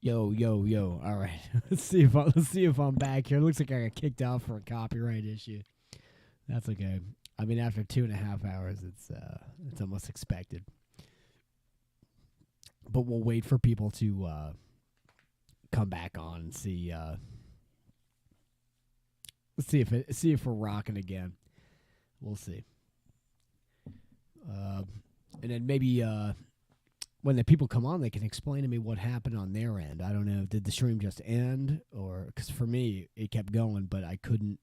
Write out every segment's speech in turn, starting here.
Yo, yo, yo. All right. Let's see if I'm back here. It looks like I got kicked out for a copyright issue. That's okay. I mean, after 2.5 hours, it's almost expected. But we'll wait for people to come back on and see. Let's see if we're rocking again. We'll see. And then maybe when the people come on, they can explain to me what happened on their end. I don't know. Did the stream just end, or because for me it kept going, but I couldn't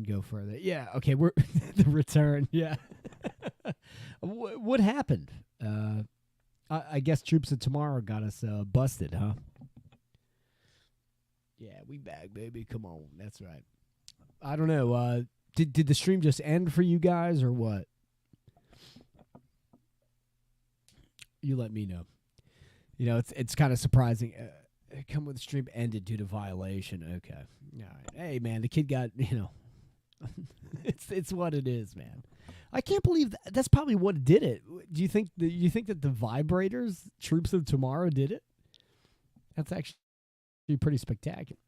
go further. Yeah. Okay. We're the return. Yeah. What happened? I guess Troops of Tomorrow got us busted, huh? Yeah, we back, baby. Come on. That's right. I don't know. Did the stream just end for you guys or what? You let me know. You know, it's kind of surprising. Come with the stream ended due to violation. Okay. All right. Hey, man, the kid got, it's what it is, man. I can't believe that's probably what did it. Do you think that the Vibrators, Troops of Tomorrow, did it? That's actually pretty spectacular.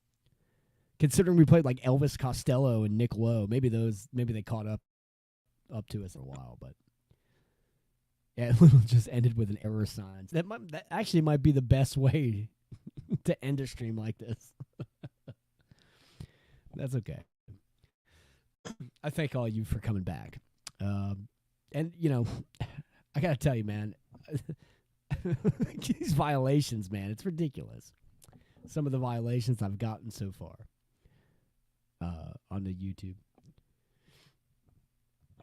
Considering we played like Elvis Costello and Nick Lowe, maybe they caught up to us in a while, but yeah, it just ended with an error sign. That actually might be the best way to end a stream like this. That's okay. I thank all you for coming back. And, I got to tell you, man, these violations, man, it's ridiculous. Some of the violations I've gotten so far on the YouTube.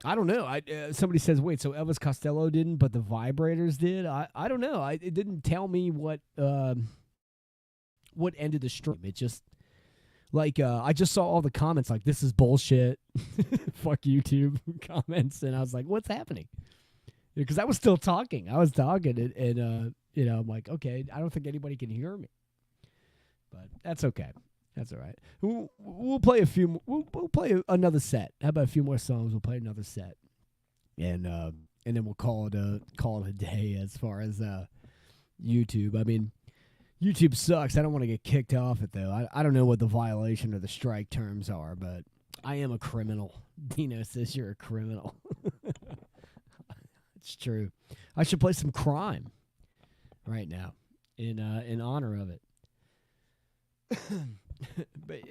I don't know. Somebody says, wait, so Elvis Costello didn't, but the Vibrators did? I don't know. It didn't tell me what ended the stream. It just, I just saw all the comments like, this is bullshit. Fuck YouTube comments. And I was like, what's happening? Because I was still talking. I was talking. And I'm like, okay, I don't think anybody can hear me. But that's okay. That's all right. We'll play a few. We'll play another set. How about a few more songs? We'll play another set, and then we'll call it a day as far as YouTube. I mean, YouTube sucks. I don't want to get kicked off it though. I don't know what the violation or the strike terms are, but I am a criminal. Dino says you're a criminal. It's true. I should play some crime right now in honor of it. But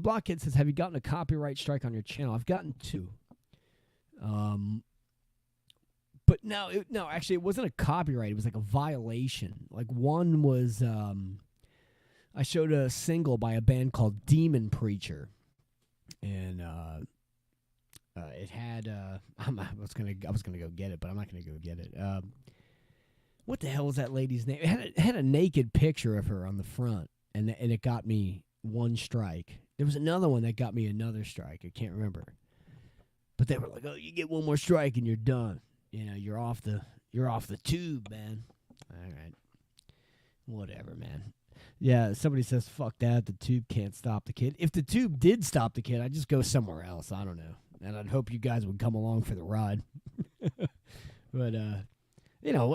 Blockhead says, have you gotten a copyright strike on your channel? I've gotten 2. But no, actually it wasn't a copyright. It was like a violation. Like one was, I showed a single by a band called Demon Preacher. And it had, I was gonna go get it, but I'm not gonna go get it. What the hell is that lady's name? It had a naked picture of her on the front, and it got me 1 strike. There was another one that got me another strike. I can't remember. But they were like, "Oh, you get 1 more strike and you're done. You're off the tube, man." All right. Whatever, man. Yeah, somebody says, "Fuck that. The tube can't stop the kid." If the tube did stop the kid, I'd just go somewhere else. I don't know. And I'd hope you guys would come along for the ride. But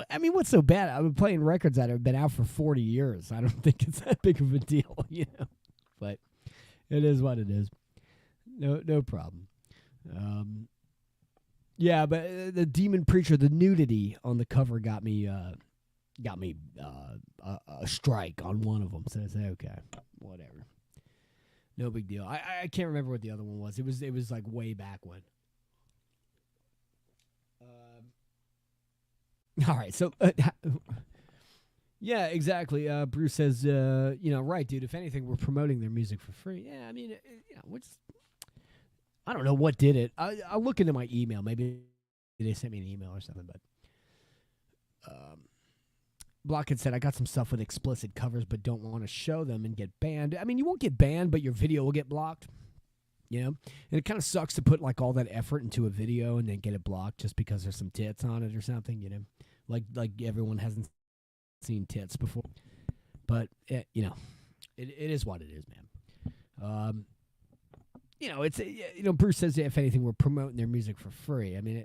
I mean, what's so bad? I've been playing records that have been out for 40 years. I don't think it's that big of a deal, But it is what it is. No problem. Yeah, but the Demon Preacher, the nudity on the cover got me a strike on one of them. So I say, okay, whatever. No big deal. I can't remember what the other one was. It was like way back when. All right, so yeah, exactly. Bruce says, right, dude. If anything, we're promoting their music for free. Yeah, I mean, I don't know what did it. I'll look into my email. Maybe they sent me an email or something. But Blockhead said, I got some stuff with explicit covers, but don't want to show them and get banned. I mean, you won't get banned, but your video will get blocked. And it kind of sucks to put like all that effort into a video and then get it blocked just because there's some tits on it or something, like everyone hasn't seen tits before. But it is what it is, man. It's Bruce says if anything we're promoting their music for free. I mean,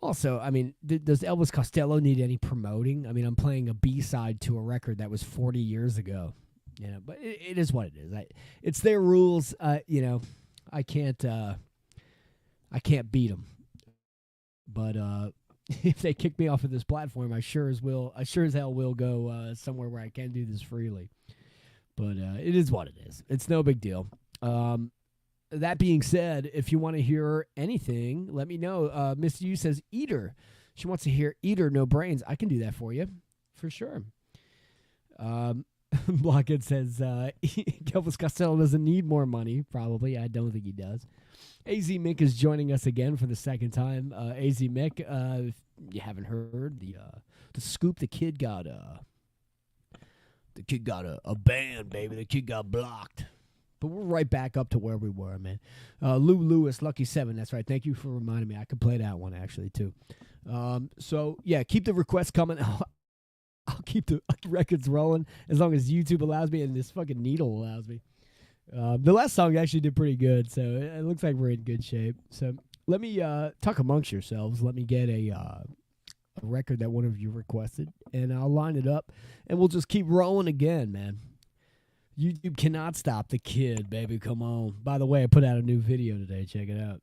Also, I mean, does Elvis Costello need any promoting? I mean, I'm playing a B-side to a record that was 40 years ago. But it is what it is. It's their rules. I can't beat them. But if they kick me off of this platform, I sure as hell will go somewhere where I can do this freely. But it is what it is. It's no big deal. That being said, if you want to hear anything, let me know. Miss U says Eater. She wants to hear Eater, No Brains. I can do that for you, for sure. Blockhead says Elvis Costello doesn't need more money. Probably. I don't think he does. AZ Mick is joining us again for the second time. AZ Mick, if you haven't heard the scoop, the kid got a ban, baby. The kid got blocked. But we're right back up to where we were, man. Lou Lewis, Lucky 7. That's right. Thank you for reminding me. I could play that one, actually, too. So, yeah, keep the requests coming. I'll keep the records rolling as long as YouTube allows me and this fucking needle allows me. The last song actually did pretty good, so it looks like we're in good shape. So let me talk amongst yourselves. Let me get a record that one of you requested, and I'll line it up, and we'll just keep rolling again, man. YouTube cannot stop the kid, baby. Come on. By the way, I put out a new video today. Check it out.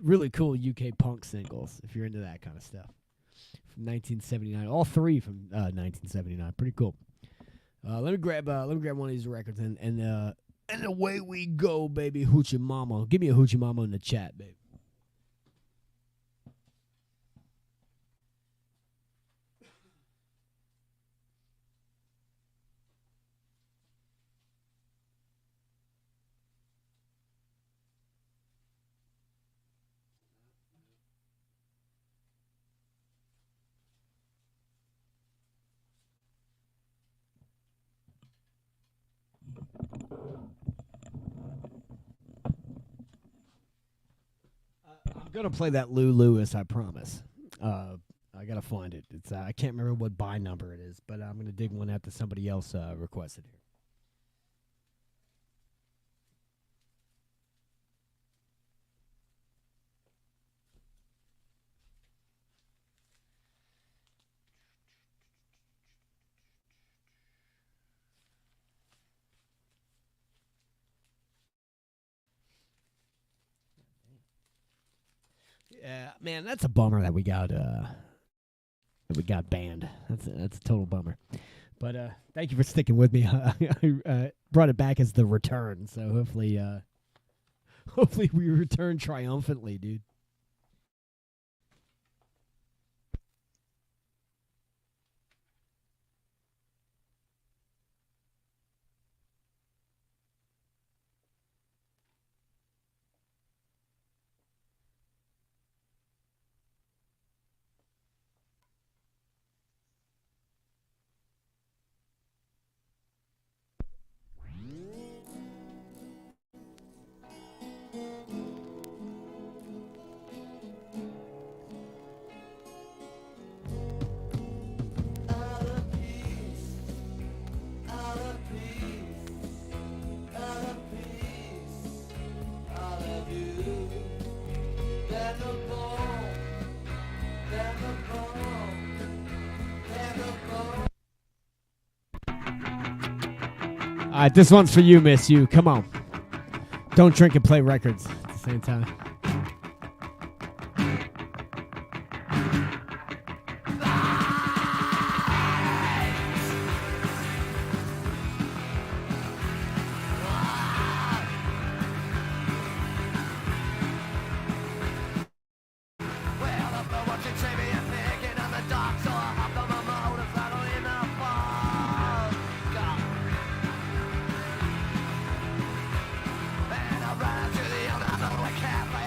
Really cool UK punk singles, if you're into that kind of stuff. From 1979. All three from 1979. Pretty cool. Let me grab one of these records, and away we go, baby. Hoochie Mama. Give me a Hoochie Mama in the chat, baby. I'm gonna play that Lou Lewis, I promise. I gotta find it. It's I can't remember what by number it is, but I'm gonna dig one out that somebody else requested here. Yeah, man, that's a bummer that we got banned. That's a total bummer. But thank you for sticking with me. I brought it back as the return, so hopefully we return triumphantly, dude. All right, this one's for you, Miss You. Come on. Don't drink and play records at the same time. Cafe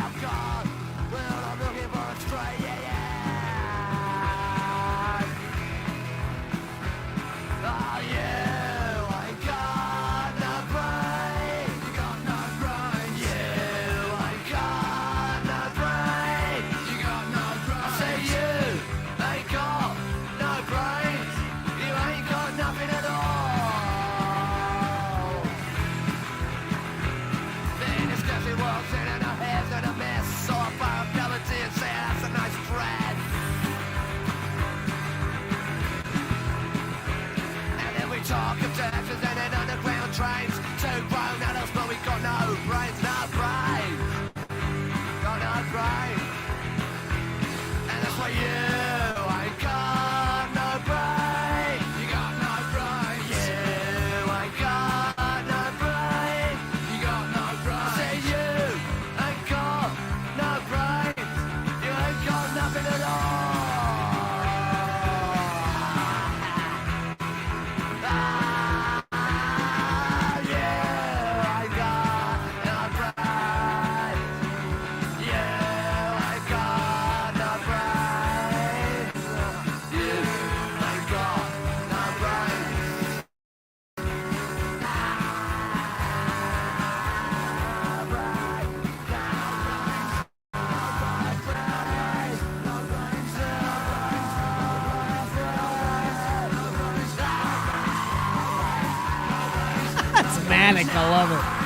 That's manic. I love it.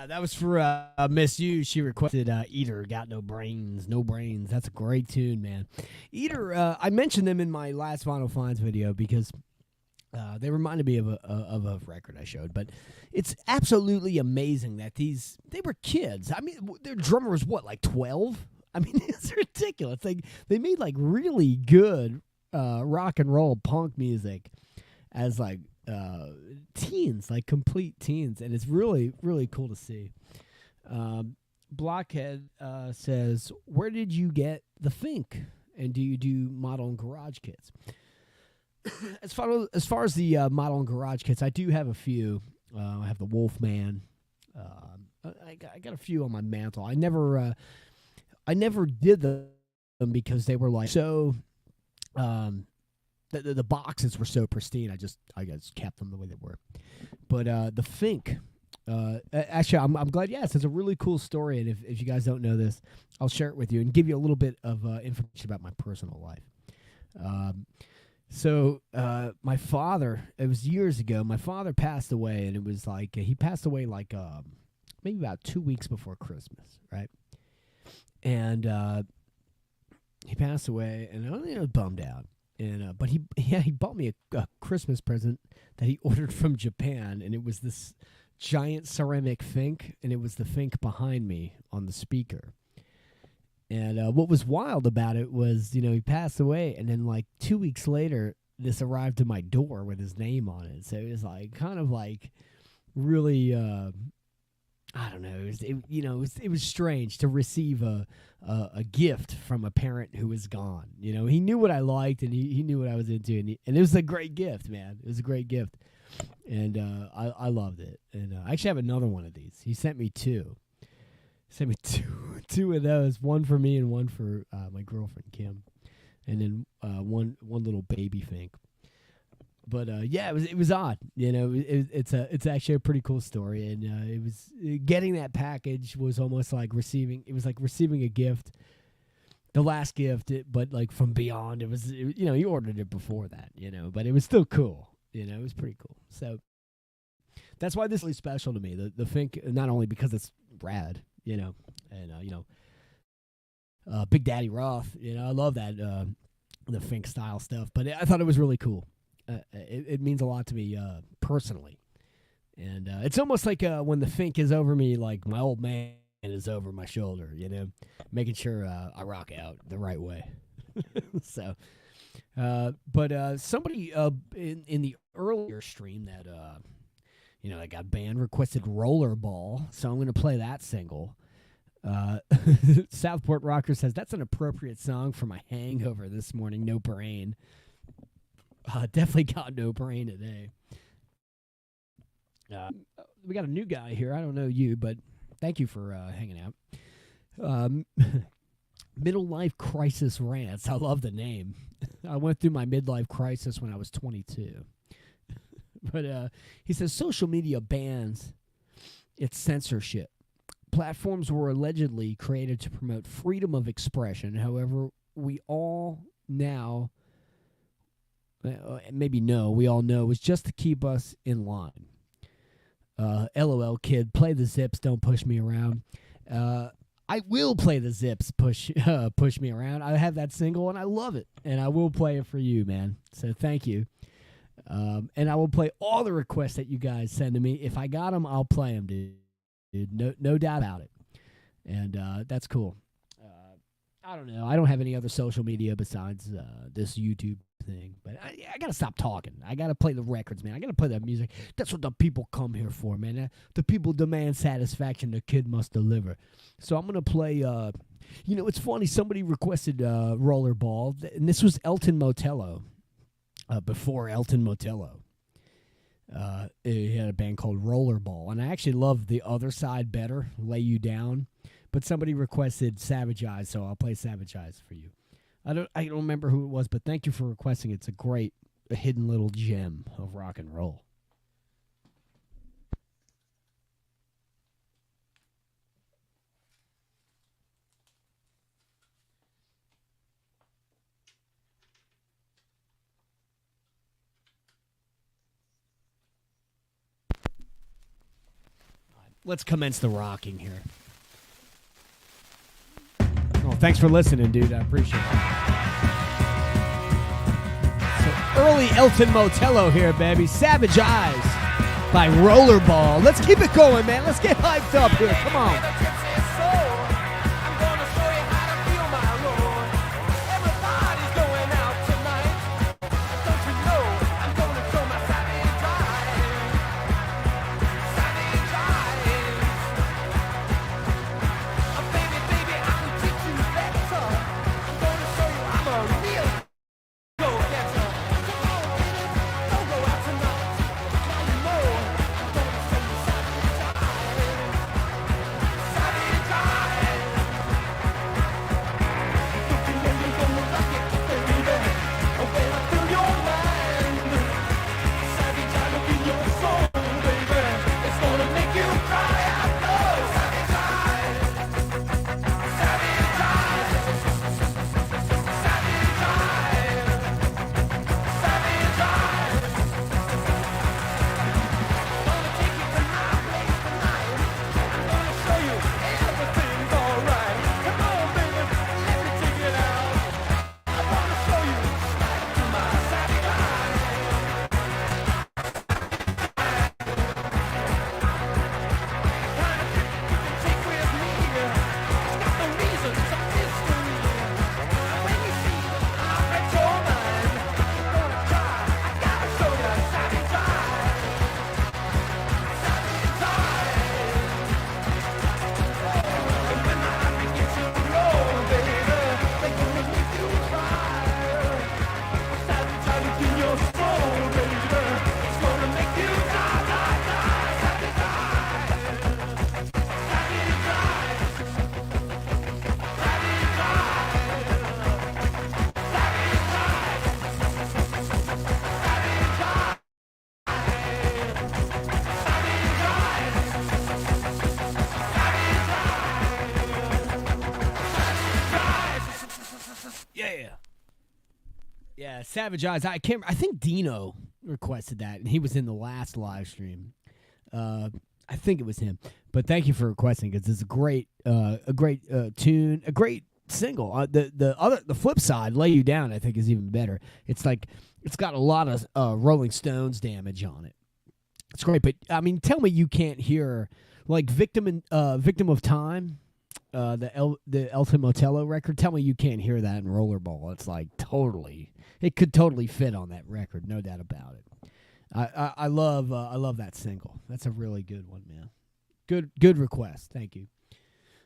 That was for Miss You. She requested Eater, Got No Brains, No Brains. That's a great tune, man. Eater, I mentioned them in my last Vinyl Finds video because they reminded me of a record I showed. But it's absolutely amazing that they were kids. I mean, their drummer was what, like 12? I mean, it's ridiculous. They made like really good rock and roll punk music as like teens, like complete teens, and it's really, really cool to see. Blockhead says, where did you get the Fink, and do you do model and garage kits? as far as the model and garage kits, I do have a few. I have the Wolfman. I got a few on my mantle. I never did them because they were like so the boxes were so pristine. I just kept them the way they were. But the Fink, actually, I'm glad you asked. It's a really cool story, and if you guys don't know this, I'll share it with you and give you a little bit of information about my personal life. So my father, it was years ago, my father passed away, and it was like, he passed away like maybe about 2 weeks before Christmas, right? And he passed away, and I was bummed out. And but he bought me a Christmas present that he ordered from Japan, and it was this giant ceramic Fink, and it was the Fink behind me on the speaker. And what was wild about it was, he passed away, and then like 2 weeks later, this arrived to my door with his name on it. So it was like kind of like really, I don't know. It was strange to receive a gift from a parent who was gone. He knew what I liked, and he knew what I was into, and it was a great gift, man. It was a great gift, and I loved it. And I actually have another one of these. He sent me two. Sent me two of those, one for me and one for my girlfriend Kim, and then one little baby Fink. But yeah, it was odd. It's actually a pretty cool story, and it was getting that package was almost like receiving. It was like receiving a gift, the last gift, but like from beyond. It was he ordered it before that, but it was still cool. It was pretty cool. So that's why this is really special to me. The Fink, not only because it's rad, and Big Daddy Roth. I love that the Fink style stuff, but I thought it was really cool. It means a lot to me personally, and it's almost like when the Fink is over me, like my old man is over my shoulder, making sure I rock out the right way. So, but somebody in the earlier stream that that got banned requested Rollerball, so I'm going to play that single. Southport Rocker says that's an appropriate song for my hangover this morning. No brain. Definitely got no brain today. We got a new guy here. I don't know you, but thank you for hanging out. Middle life crisis rants. I love the name. I went through my midlife crisis when I was 22. But he says social media bans its censorship. Platforms were allegedly created to promote freedom of expression. However, we all now maybe no, we all know, was just to keep us in line. LOL kid, play the zips, don't push me around. I will play the zips, push me around. I have that single and I love it, and I will play it for you, man. So thank you. And I will play all the requests that you guys send to me. If I got them, I'll play them, dude. No doubt about it. And that's cool. I don't know. I don't have any other social media besides this YouTube thing. But I got to stop talking. I got to play the records, man. I got to play that music. That's what the people come here for, man. The people demand satisfaction. The kid must deliver. So I'm going to play, it's funny. Somebody requested Rollerball. And this was Elton Motello. Before Elton Motello. He had a band called Rollerball. And I actually love the other side better, Lay You Down. But somebody requested Savage Eyes, so I'll play Savage Eyes for you. I don't remember who it was, but thank you for requesting. It's a hidden little gem of rock and roll. Let's commence the rocking here. Oh, thanks for listening, dude. I appreciate it. So early Elton Motello here, baby. Savage Eyes by Rollerball. Let's keep it going, man. Let's get hyped up here. Come on. Yeah, Savage Eyes. I think Dino requested that, and he was in the last live stream. I think it was him. But thank you for requesting, because it's a great tune, a great single. The flip side, Lay You Down, I think is even better. It's got a lot of Rolling Stones damage on it. It's great, but I mean, tell me you can't hear like Victim of Time. The Elton Motello record. Tell me you can't hear that in Rollerball. It's like it could totally fit on that record, no doubt about it. I love that single. That's a really good one, man. Good request. Thank you.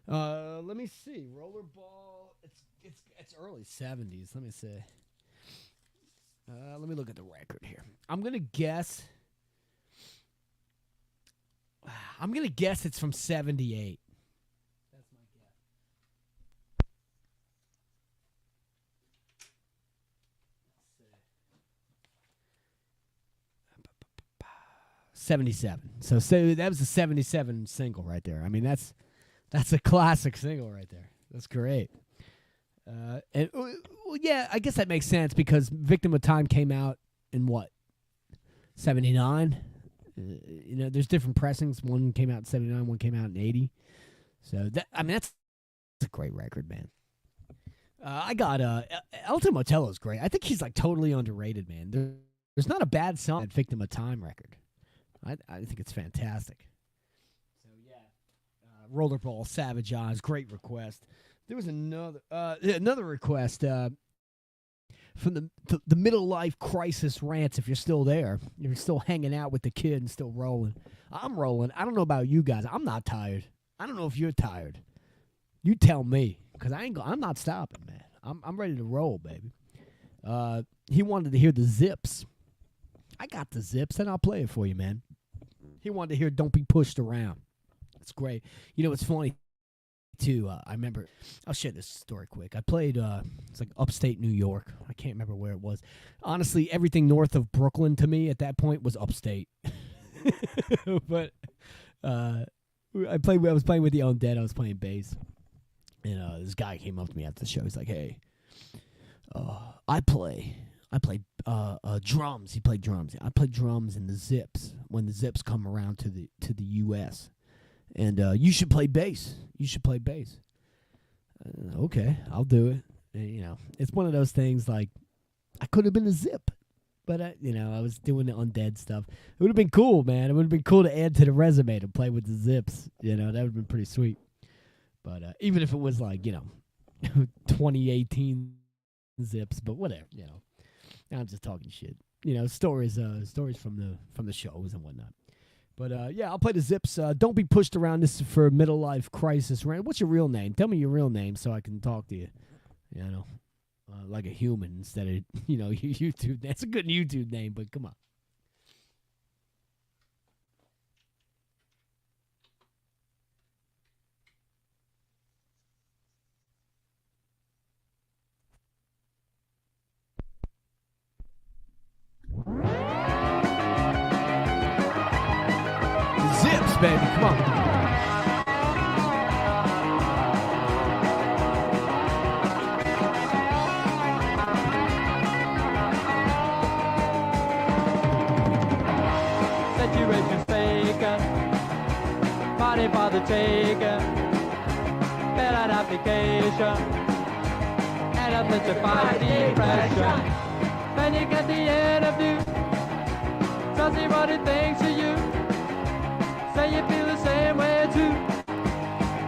Let me see. Rollerball. It's early 70s. Let me see. Let me look at the record here. I'm gonna guess it's from 78. That's my guess. 77. So that was a 77 single right there. I mean, that's a classic single right there. That's great. And yeah, I guess that makes sense because Victim of Time came out in what, 79? There's different pressings. One came out in 79, one came out in 80. So that's a great record, man. I got Elton Motello's great. I think he's like totally underrated, man. There's not a bad song at Victim of Time record. I think it's fantastic. So yeah, Rollerball, Savage Eyes, great request. There was another request from the middle life crisis rants. If you're still there, if you're still hanging out with the kid and still rolling, I'm rolling. I don't know about you guys. I'm not tired. I don't know if you're tired. You tell me, because I'm not stopping, man. I'm ready to roll, baby. He wanted to hear the Zips. I got the Zips, and I'll play it for you, man. He wanted to hear "Don't Be Pushed Around." It's great. It's funny too. I remember. I'll share this story quick. I played. It's like upstate New York. I can't remember where it was. Honestly, everything north of Brooklyn to me at that point was upstate. But I was playing with the Undead. I was playing bass. And this guy came up to me after the show. He's like, "Hey, I play drums." He played drums. I play drums in the Zips when the Zips come around to the U.S. And you should play bass. You should play bass. Okay, I'll do it. And, it's one of those things like I could have been a Zip, but I was doing the Undead stuff. It would have been cool, man. It would have been cool to add to the resume to play with the Zips. That would have been pretty sweet. But even if it was like, 2018 Zips, but whatever, I'm just talking shit. Stories from the shows and whatnot. But yeah, I'll play the Zips. Don't Be Pushed Around. This is for middle life crisis. Right? What's your real name? Tell me your real name so I can talk to you. Like a human instead of YouTube. That's a good YouTube name, but come on. Zips, baby, come on. Situation's taken, money for the taker, fill out application, and identify the impression. When you get the interview, tell me what it thinks of you. Say you feel the same way too.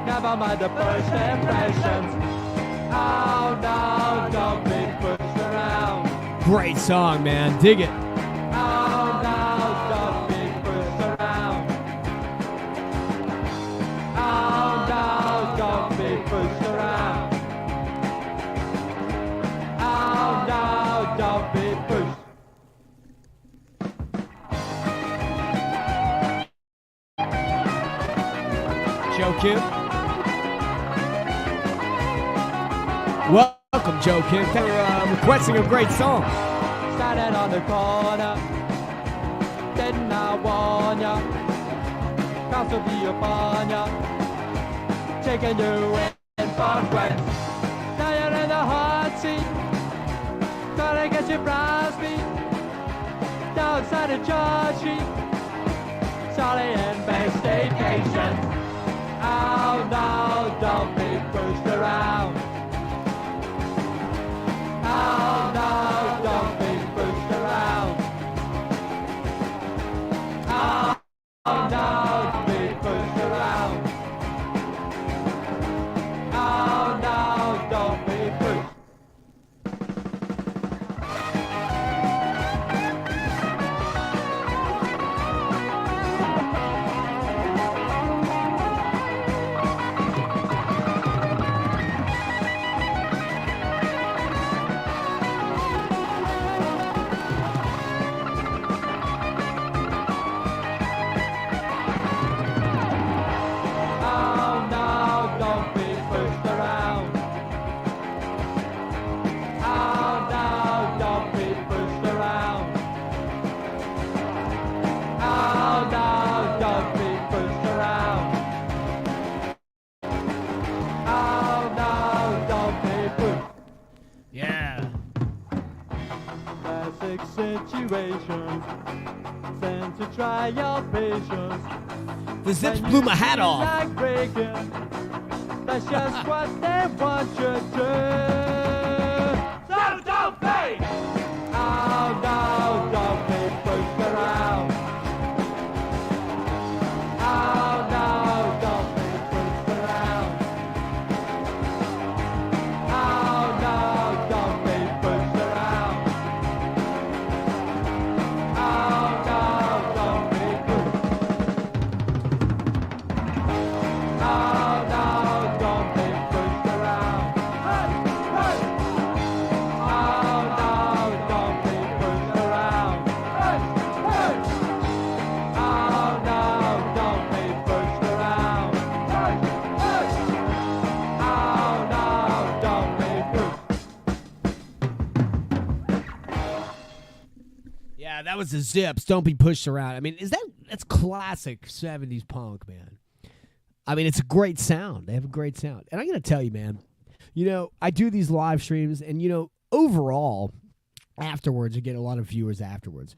Never mind the first impressions. Oh no, don't be pushed around. Great song, man. Dig it. Oh no, don't be pushed around. Oh no, don't be pushed around. Oh no, don't be pushed. Joe Kim. Welcome, Joe Kim. Thank you for requesting a great song. Standing on the corner, didn't I warn ya? Cops will be upon ya, taking you in for friends. Now you're in the hot seat, gonna get your brows beat. Outside the charge sheet, Charlie and Bay Staycation. Oh no, don't be pushed around. Oh no, don't be pushed around. Oh no, don't be pushed around. Oh no, don't be pushed. want to try your patience. The Zips blew my hat off. Like breaking, that's just what they want you to do. So don't be! Oh no, don't be pushed around. Oh no, don't be pushed around. Oh no, don't be pushed around. Oh no, don't be pushed. Oh no, don't be pushed around. Hey, hey. Oh no, don't be pushed around. Hey, hey. Oh no, don't be pushed around. Hey, hey. Oh no, don't be pushed. Yeah, that was the Zips. Don't be pushed around. I mean, that's classic 70s punk, man. I mean, it's a great sound. They have a great sound. And I got to tell you, man, I do these live streams, and, overall, afterwards, I get a lot of viewers afterwards.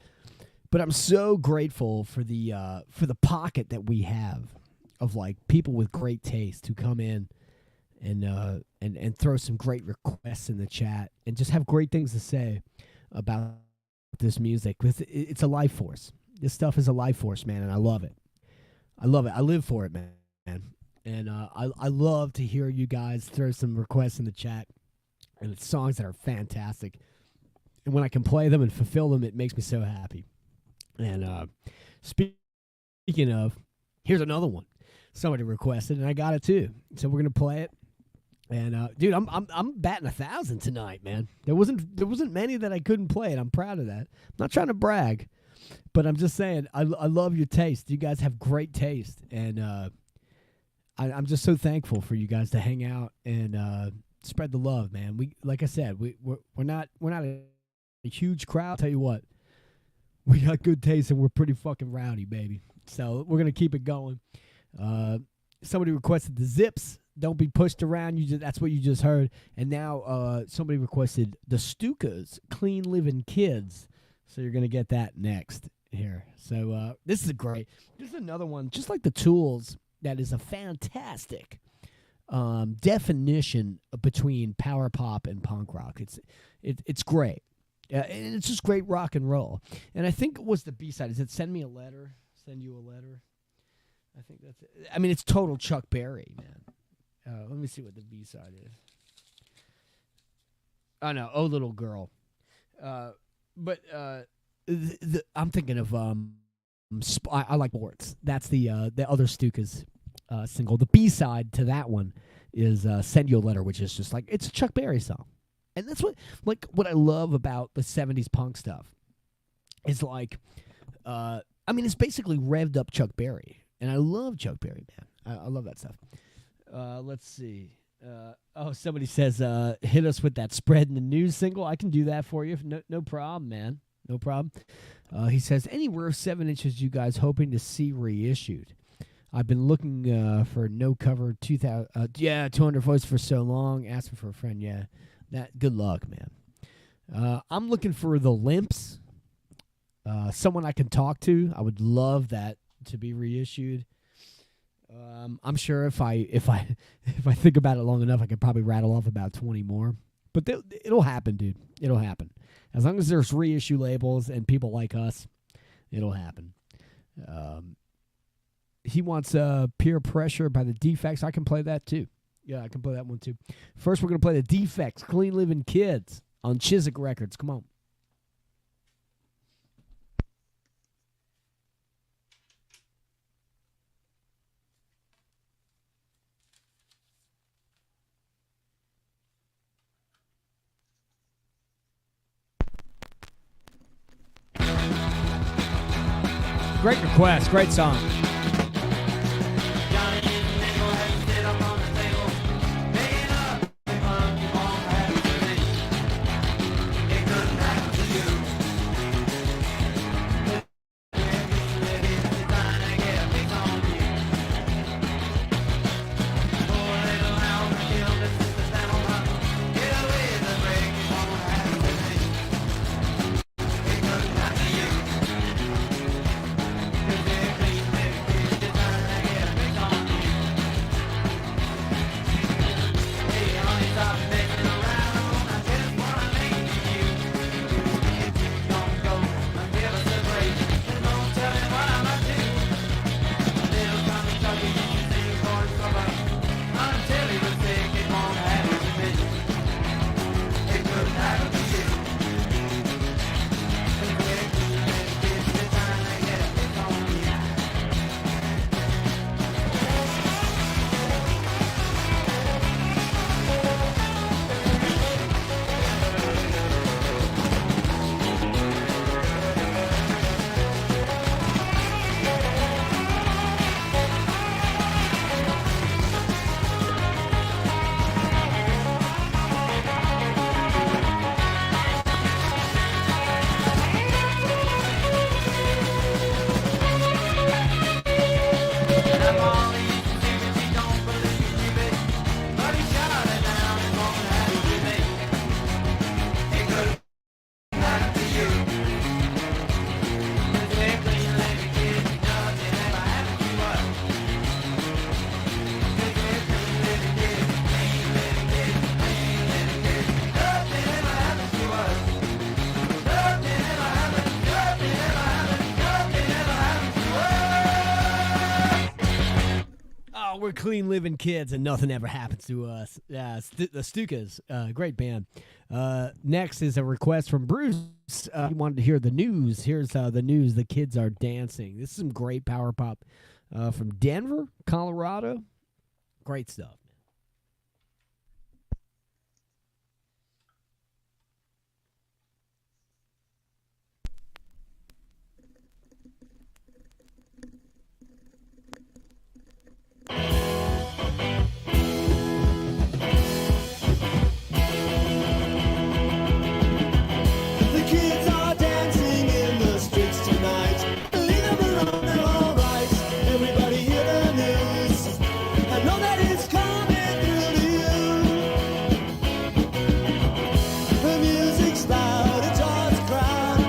But I'm so grateful for the pocket that we have of, like, people with great taste who come in and throw some great requests in the chat and just have great things to say about this music. It's a life force. This stuff is a life force, man, and I love it. I love it. I live for it, man. And I love to hear you guys throw some requests in the chat, and it's songs that are fantastic. And when I can play them and fulfill them, it makes me so happy. And speaking of, here's another one. Somebody requested, and I got it too. So we're gonna play it. And dude, I'm batting 1,000 tonight, man. There wasn't many that I couldn't play, and I'm proud of that. I'm not trying to brag, but I'm just saying I love your taste. You guys have great taste, and I'm just so thankful for you guys to hang out and spread the love, man. Like I said, we're not a huge crowd. I'll tell you what, we got good taste, and we're pretty fucking rowdy, baby. So we're gonna keep it going. Somebody requested the Zips. Don't be pushed around. That's what you just heard. And now somebody requested the Stukas, Clean Living Kids. So you're going to get that next here. So this is another one, just like the Tools, that is a fantastic definition between power pop and punk rock. It's great. And it's just great rock and roll. And I think it was the B-side. Is it Send Me a Letter? Send You a Letter? I think that's it. I mean, it's total Chuck Berry, man. Let me see what the B-side is. Oh, no. Oh, Little Girl. But I'm thinking of I Like Sports. That's the other Stukas single. The B-side to that one is Send You a Letter, which is just like, it's a Chuck Berry song. And that's what I love about the 70s punk stuff is like, I mean, it's basically revved up Chuck Berry. And I love Chuck Berry, man. I love that stuff. Let's see. Somebody says, hit us with that Spread in the News single. I can do that for you. No problem, man. No problem. He says, anywhere 7 inches you guys hoping to see reissued? I've been looking for no cover 200 votes for so long. Asking for a friend. Yeah. Good luck, man. I'm looking for the Limps. Someone I can talk to. I would love that to be reissued. I'm sure if I think about it long enough, I could probably rattle off about 20 more. But it'll happen, dude. It'll happen. As long as there's reissue labels and people like us, it'll happen. He wants Peer Pressure by the Defects. I can play that too. Yeah, I can play that one too. First, we're going to play the Defects, Clean Living Kids on Chiswick Records. Come on. Great request, great song. we're clean living kids and nothing ever happens to us. Yeah, the Stukas, great band. Next is a request from Bruce. He wanted to hear the news. Here's the news. The kids are dancing. This is some great power pop from Denver, Colorado. Great stuff. The kids are dancing in the streets tonight. Leave them alone, they're all right. Everybody hear the news. I know that it's coming through to you. The music's loud, it draws a crowd.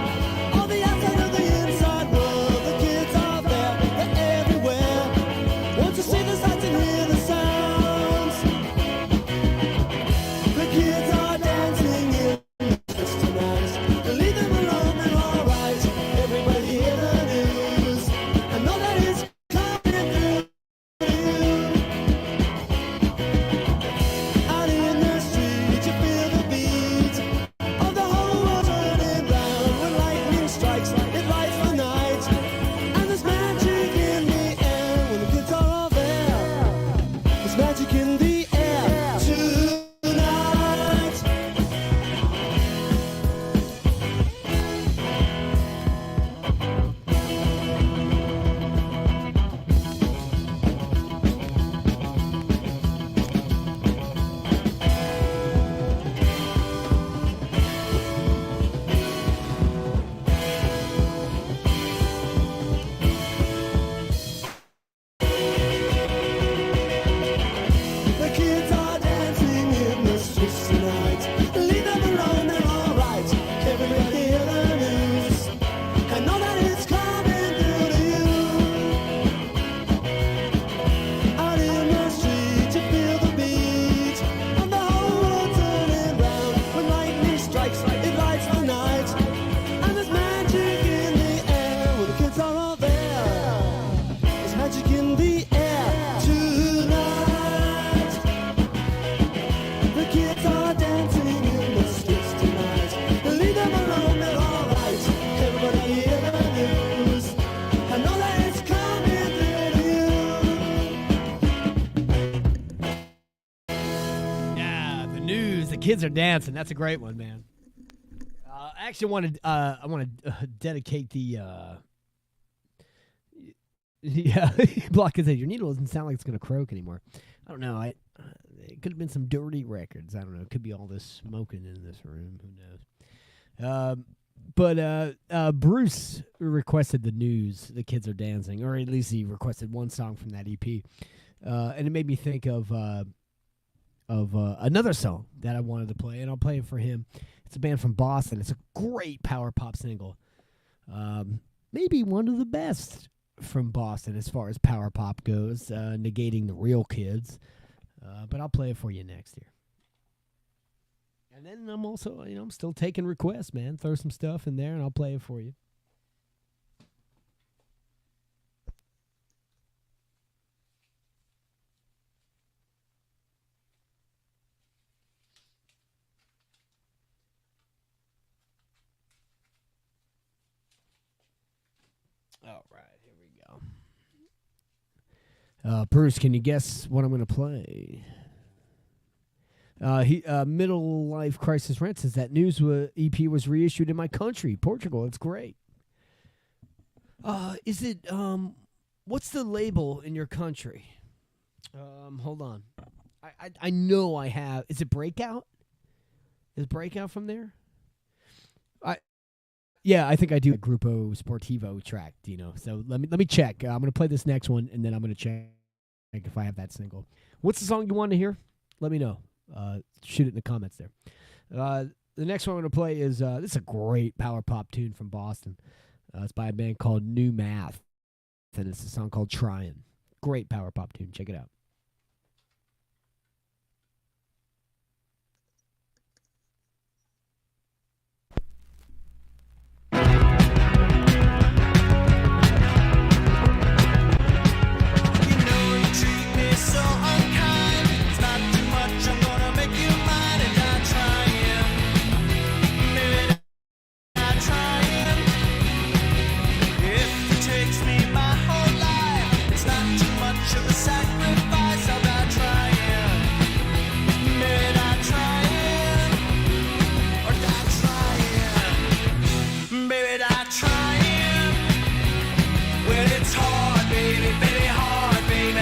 On the outside of the inside world, the kids are there, they're everywhere. Want to see the sights and hear the sounds. The kids are dancing in the streets tonight. Leave them alone, they're all right. Everybody hear the news. I know that it's coming through to you. Out in the street, you feel the beat of the whole world turning round. When lightning strikes, it lights the night. And there's magic in the air when the kids are all there. There's magic in the air tonight. The kids are dancing in the streets tonight. Leave them alone, they're all right. Everybody hear the news. I know that it's coming through to you. Out in the street, you feel the beat of the whole world turning round. When lightning strikes, it lights the night. And there's magic in the air when the kids are all there. There's magic in the air tonight. The kids are dancing in the streets tonight. Leave them alone, they're all right. Everybody hear the news. I know that it's coming through to you. Yeah, the news. The kids are dancing. That's a great one, man. I actually wanted. I want to dedicate the. Yeah, Block said your needle doesn't sound like it's gonna croak anymore. I don't know. It could have been some dirty records. I don't know. It could be all this smoking in this room. Who knows? But Bruce requested the news. The kids are dancing, or at least he requested one song from that EP, and it made me think of another song that I wanted to play, and I'll play it for him. It's a band from Boston. It's a great power pop single. Maybe one of the best from Boston as far as power pop goes, negating the real kids. But I'll play it for you next year. And then I'm also, I'm still taking requests, man. Throw some stuff in there and I'll play it for you. All right, here we go. Bruce, can you guess what I'm going to play? Middle Life Crisis Rent says that news EP was reissued in my country, Portugal. It's great. Is it what's the label in your country? Hold on. I know I have. Is it Breakout? Is Breakout from there? Yeah, I think I do a Grupo Sportivo track, So let me check. I'm gonna play this next one, and then I'm gonna check if I have that single. What's the song you want to hear? Let me know. Shoot it in the comments there. The next one I'm gonna play is this is a great power pop tune from Boston. It's by a band called New Math, and it's a song called "Tryin'." Great power pop tune. Check it out. You treat me much of a sacrifice. I'm not trying. Maybe not trying. Or not trying. Maybe not trying. When it's hard, baby, baby, hard, baby.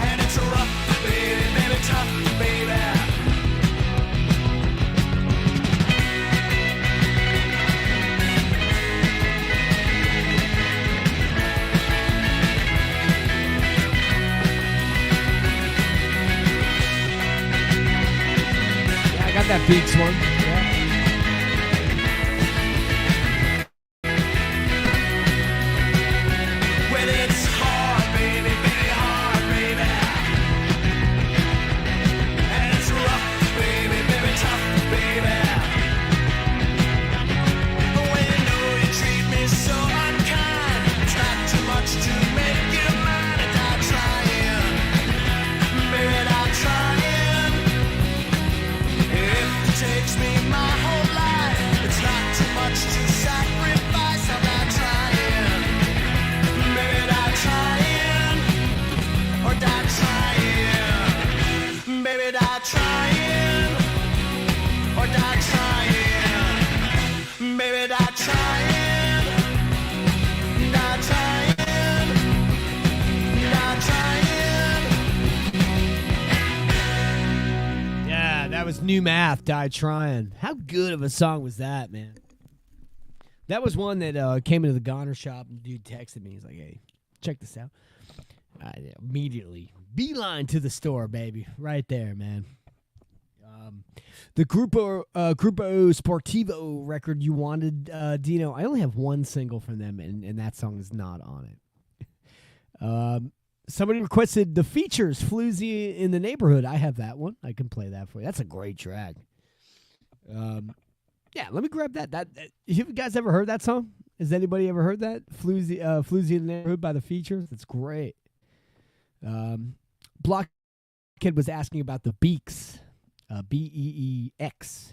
And it's rough, baby, baby, tough, baby. I got that Beaks one. Yeah. When it's hard, baby, baby, hard, baby. And it's rough, baby, baby, tough, baby. When you know you treat me so unkind, it's not too much to make you mine. And I'm trying, baby, I'm trying. If it takes me my whole life, it's not too much to sacrifice. I'm not trying. Maybe not trying, or not trying. Maybe not trying, or not trying. Maybe not trying, not trying, not trying. Yeah, that was New Math, Die Trying. How good of a song was that, man? That was one that came into the Goner shop, and the dude texted me. He's like, hey, check this out. I immediately beeline to the store, baby. Right there, man. The Grupo Sportivo record you wanted, Dino, I only have one single from them, and that song is not on it. Somebody requested The Features, Floozy in the Neighborhood. I have that one. I can play that for you. That's a great track. Yeah, let me grab that. You guys ever heard that song? Has anybody ever heard that? Floozy in the Neighborhood by The Features. It's great. Blockhead was asking about the Beaks, Beex,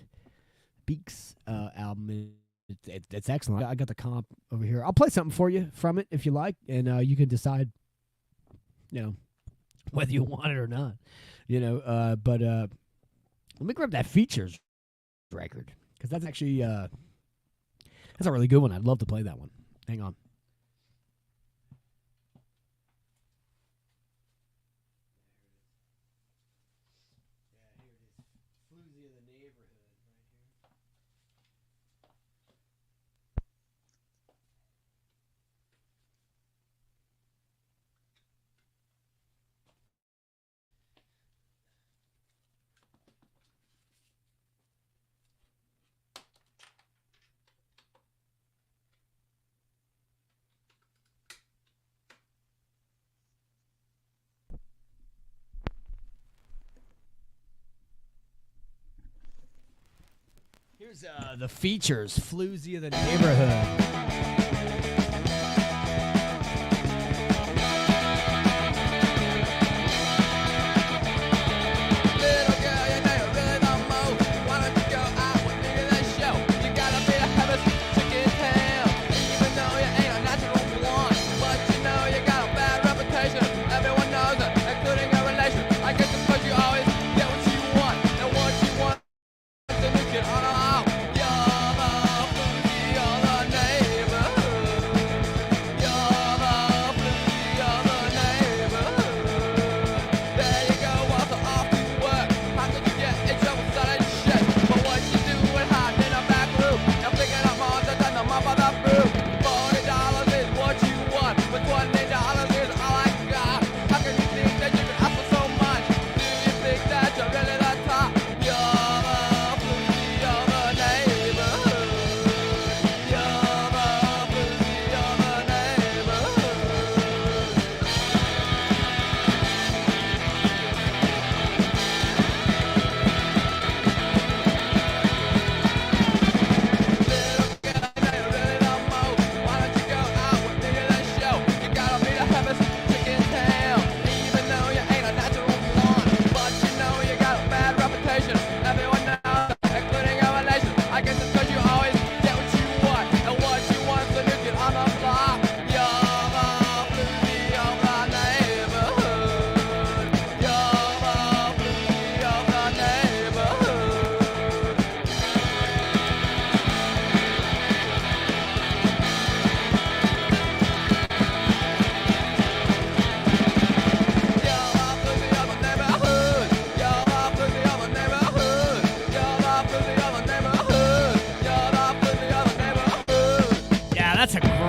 Beaks album. It's excellent. I got the comp over here. I'll play something for you from it if you like, and you can decide, whether you want it or not. But let me grab that Features record. Because that's actually, that's a really good one. I'd love to play that one. Hang on. Yeah, here it is. Floozy in the Neighborhood right here. Here's the Features, Floozy in the Neighborhood. Little girl, you know you really don't know. Why don't you go out with me to that show? You gotta be a habit, chicken tail. Even though you ain't a natural one, but you know you got a bad reputation. Everyone knows it, including your relation. I guess it's 'cause you always get what you want, and what you want to look it on and off. You're the floozy of the neighborhood.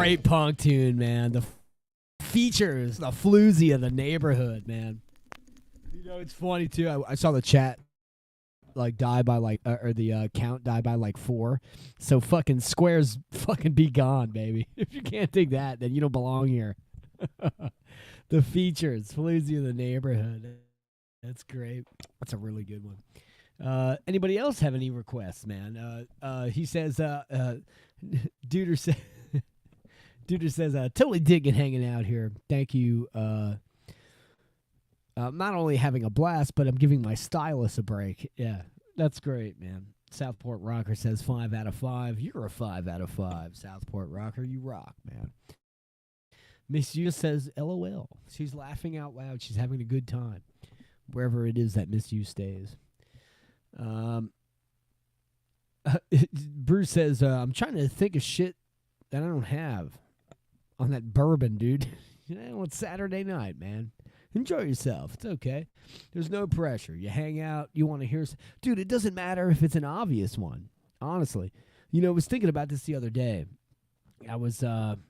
great punk tune, man. The features, the floozy of the neighborhood, man. You know, it's funny too. I saw the chat like die by like, or the count die by like 4. So fucking squares fucking be gone, baby. If you can't dig that, then you don't belong here. The features, floozy of the neighborhood. That's great. That's a really good one. Anybody else have any requests, man? He says, Duder says, totally digging hanging out here. Thank you. Not only having a blast, but I'm giving my stylus a break. Yeah, that's great, man. Southport Rocker says 5 out of 5. You're a 5 out of 5. Southport Rocker, you rock, man. Miss U says LOL. She's laughing out loud. She's having a good time wherever it is that Miss U stays. Bruce says, I'm trying to think of shit that I don't have on that bourbon, dude. You know, it's Saturday night, man. Enjoy yourself. It's okay. There's no pressure. You hang out. You want to hear... Dude, it doesn't matter if it's an obvious one. Honestly. You know, I was thinking about this the other day. I was hanging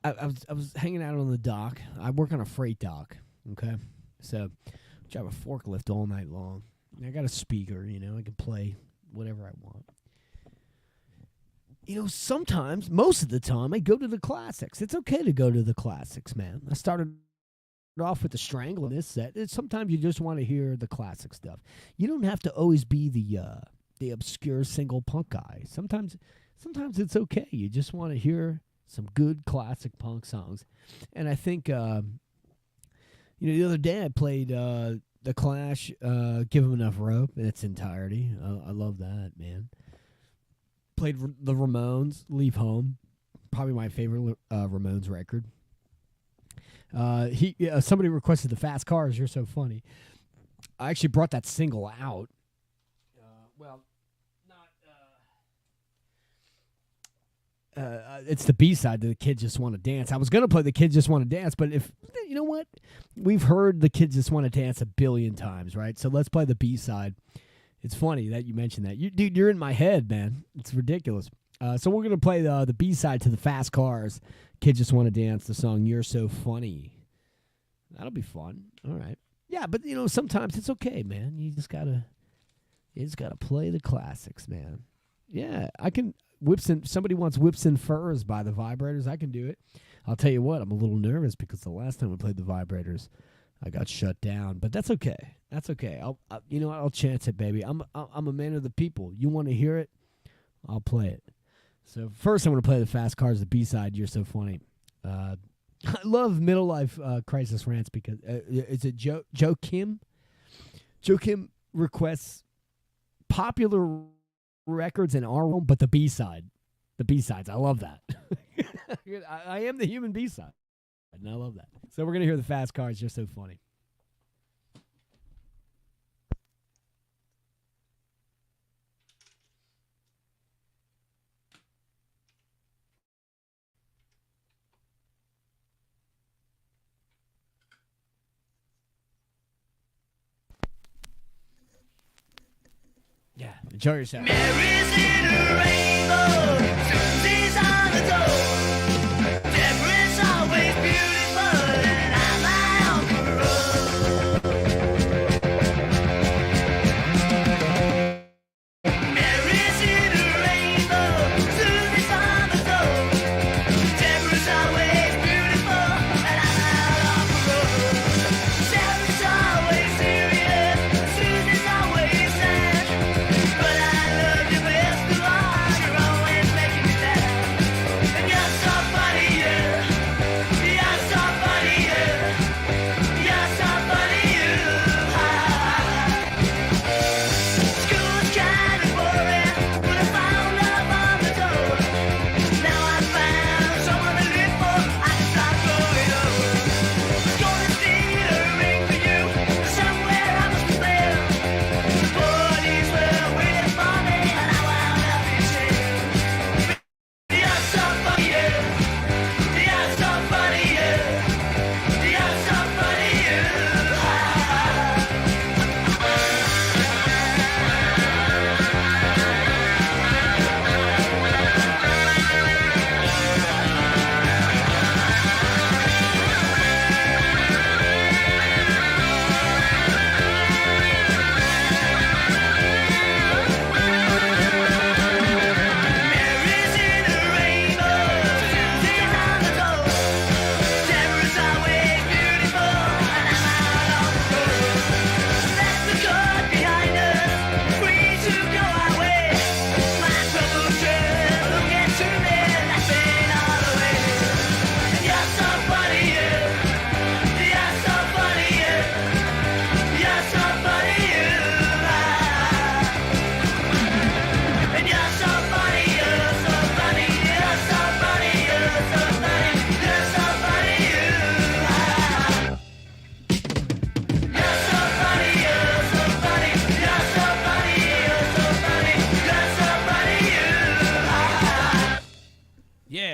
out on the dock. I work on a freight dock, okay? So, I drive a forklift all night long. I got a speaker, you know. I can play whatever I want. You know, sometimes, most of the time, I go to the classics. It's okay to go to the classics, man. I started off with the Strangle in this set. Sometimes you just want to hear the classic stuff. You don't have to always be the obscure single punk guy. Sometimes it's okay. You just want to hear some good classic punk songs. And I think, you know, the other day I played The Clash, Give 'Em Enough Rope in its entirety. I love that, man. Played the Ramones, Leave Home, probably my favorite Ramones record. Somebody requested the Fast Cars. You're so funny. I actually brought that single out. It's the B-side to The Kids Just Want to Dance. I was going to play The Kids Just Want to Dance, but if you know what? We've heard The Kids Just Want to Dance a billion times, right? So let's play the B-side. It's funny that you mentioned that. Dude, you're in my head, man. It's ridiculous. So we're going to play the B-side to the Fast Cars. Kids Just Want to Dance, the song You're So Funny. That'll be fun. All right. Yeah, but, you know, sometimes it's okay, man. You just got to play the classics, man. Yeah, I can... Somebody wants Whips and Furs by the Vibrators. I can do it. I'll tell you what, I'm a little nervous because the last time we played the Vibrators, I got shut down. But that's okay. That's okay. I'll chance it, baby. I'm a man of the people. You want to hear it? I'll play it. So first, I'm going to play the Fast Cars, the B-side. You're so funny. I love Middle Life Crisis Rants because is it Joe Kim? Joe Kim requests popular records in our room, but the B-side. The B-sides. I love that. I am the human B-side. And I love that. So we're going to hear the Fast Cars. You're so funny. Yeah, enjoy yourself. Mary's in a rainbow, Susie's on the door. Deborah's always beautiful, and I'm my Uncle Mary's in a rainbow, Susie's on the door. Deborah's always beautiful, and I'm my Uncle Deborah's always serious, Susie's always sad. But I love you best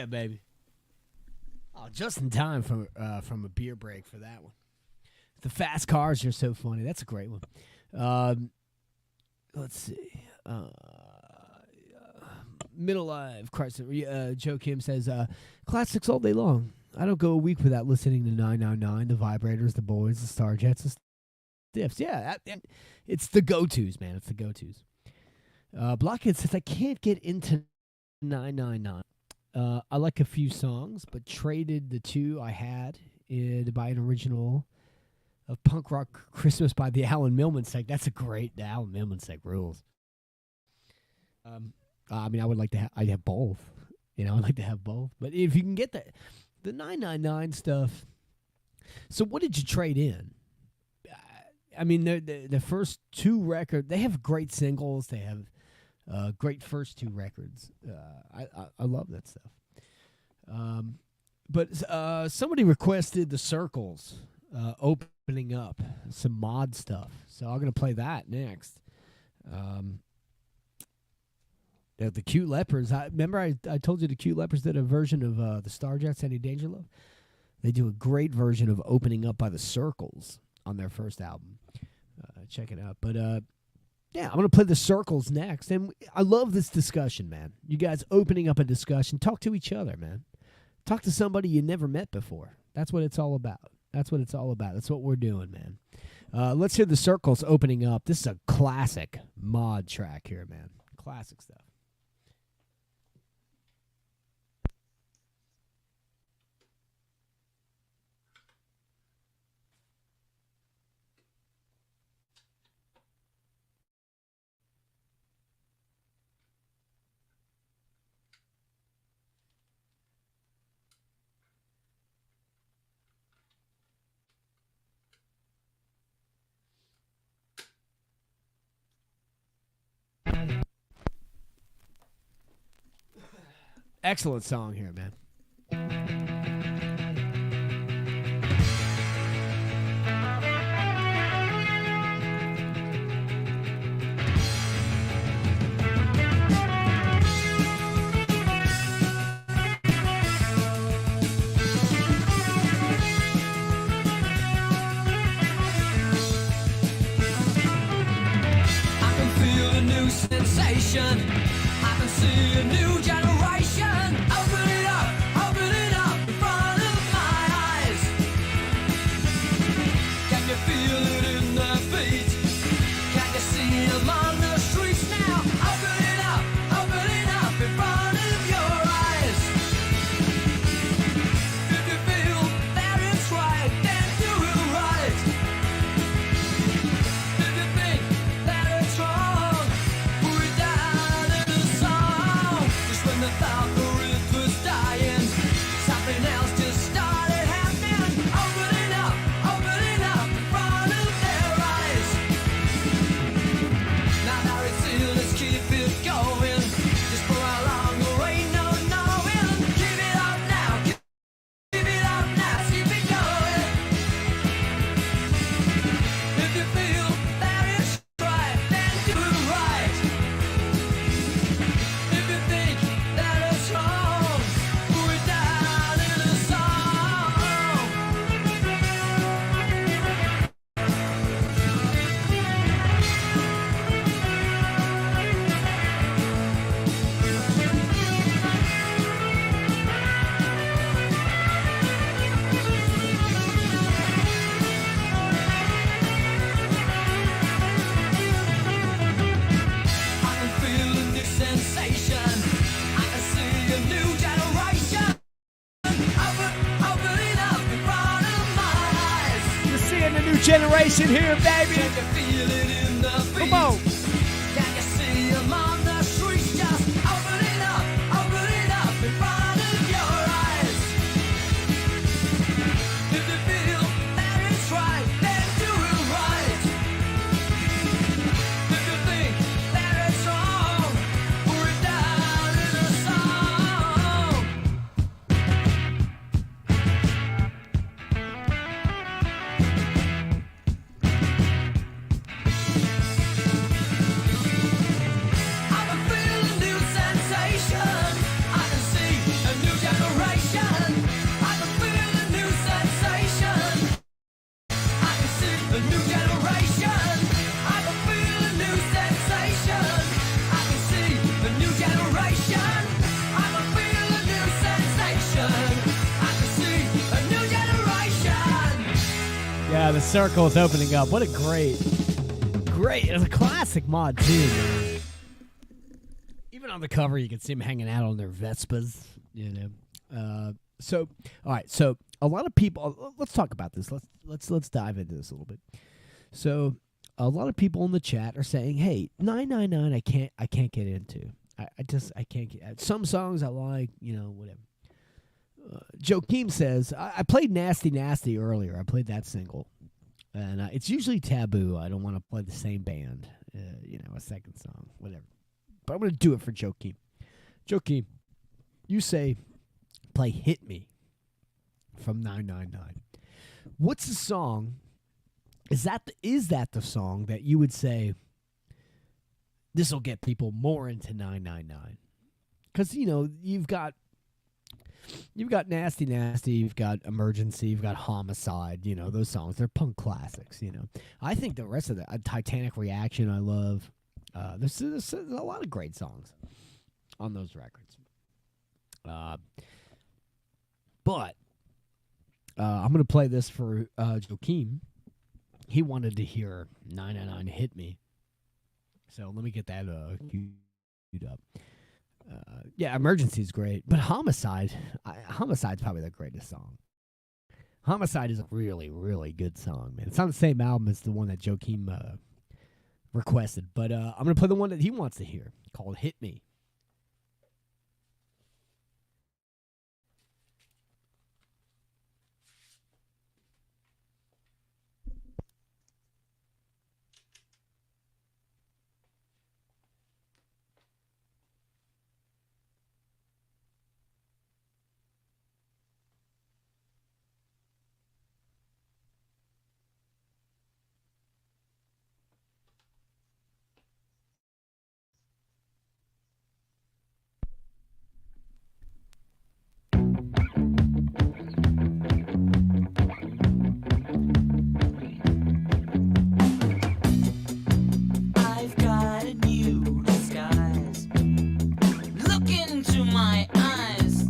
baby. Oh, just in time from a beer break for that one. The fast cars are so funny. That's a great one. Let's see. Middle Life Crisis. Joe Kim says, classics all day long. I don't go a week without listening to 999, the Vibrators, the Boys, the Starjets, the Stiffs. Yeah, it's the go-tos, man. It's the go-tos. Blockhead says, I can't get into 999. I like a few songs, but traded the two I had to buy an original of Punk Rock Christmas by the Alan Millman Sect. That's a great, the Alan Millman Sect rules. I mean, I would like to I'd have both. You know, I'd like to have both. But if you can get the 999 stuff. So what did you trade in? I mean, the first two records, they have great singles. They have great first two records. I love that stuff. But somebody requested the Circles opening up, some mod stuff. So I'm going to play that next. The Cute Lepers. Remember I told you the Cute Lepers did a version of the Starjets, Any Danger Love? They do a great version of Opening Up by the Circles on their first album. Check it out. But yeah, I'm going to play the Circles next. And I love this discussion, man. You guys opening up a discussion. Talk to each other, man. Talk to somebody you never met before. That's what it's all about. That's what it's all about. That's what we're doing, man. Let's hear the Circles opening up. This is a classic mod track here, man. Classic stuff. Excellent song here, man. I can feel a new sensation. I can see a new generation. Open it up in front of my eyes. Can you feel it in their feet? Can you see them on the streets now? Open it up in front of your eyes. If you feel that it's right, then do it right. If you think that it's wrong, put it down in a song. Just when they thought the earth was dying, something else just started happening. Opening up in front of their eyes. Now they're sealed, let's keep it going. Just for how long there ain't no knowing. Keep it up now, keep it up now, keep it going. If you feel that it's right, then do it right. If you think that it's wrong, put it down in a song. I can feel a new sensation. I can see a new generation. Open it up in front of my eyes. You're seeing the new generation here, baby. Can you feel it in the feet? Come on. Can you see them on the streets? Just open it up in front of your eyes. If you feel that it's right, then do it right. If you think that it's wrong, put it down in a song. Yeah, the circle is opening up. What a great. It's a classic mod too, man. Even on the cover, you can see them hanging out on their Vespas. You know. So all right. So a lot of people. Let's talk about this. Let's dive into this a little bit. So a lot of people in the chat are saying, "Hey, 999, I can't get into. I can't get some songs I like. You know, whatever." Joakim says, I played Nasty Nasty earlier. I played that single. And it's usually taboo. I don't want to play the same band. You know, a second song, whatever. But I'm going to do it for Joakim. Joakim, you say, play Hit Me from 999. What's the song? Is that the song that you would say, this will get people more into 999? Because, you know, you've got Nasty Nasty, you've got Emergency, you've got Homicide, you know, those songs. They're punk classics, you know. I think the rest of the Titanic Reaction I love. There's a lot of great songs on those records. But I'm going to play this for Joakim. He wanted to hear 999 Hit Me. So let me get that queued up. Yeah, Emergency is great, but Homicide's probably the greatest song. Homicide is a really, really good song, man. It's on the same album as the one that Joakim requested, but I'm going to play the one that he wants to hear, called Hit Me. I've got a new disguise. Look into my eyes.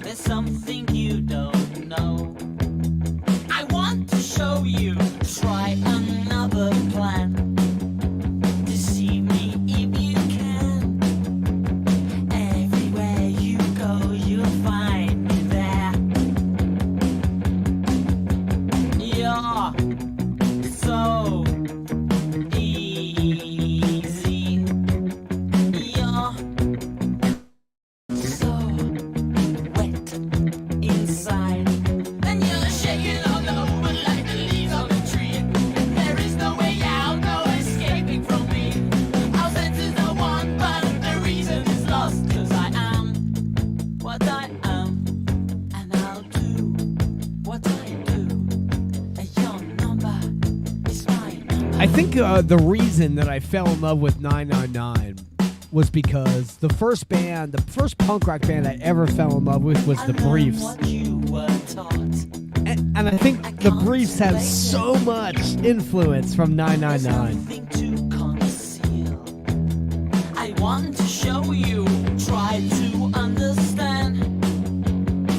There's something you don't know. I want to show you. Try another plan. Deceive me if you can. Everywhere you go, you'll find me there. You're so easy. You're so wet inside. And you're shaking all over like the leaves on a tree. And there is no way out, no escaping from me. Our senses are one, but the reason is lost. 'Cause I am what I am. And I'll do what I do. And your number is my number. I think the reason that I fell in love with 999 was because the first punk rock band I ever fell in love with was the Briefs. What you were taught. And I think the Briefs have so much influence from 999. Nothing to conceal. I want to show you. Try to understand.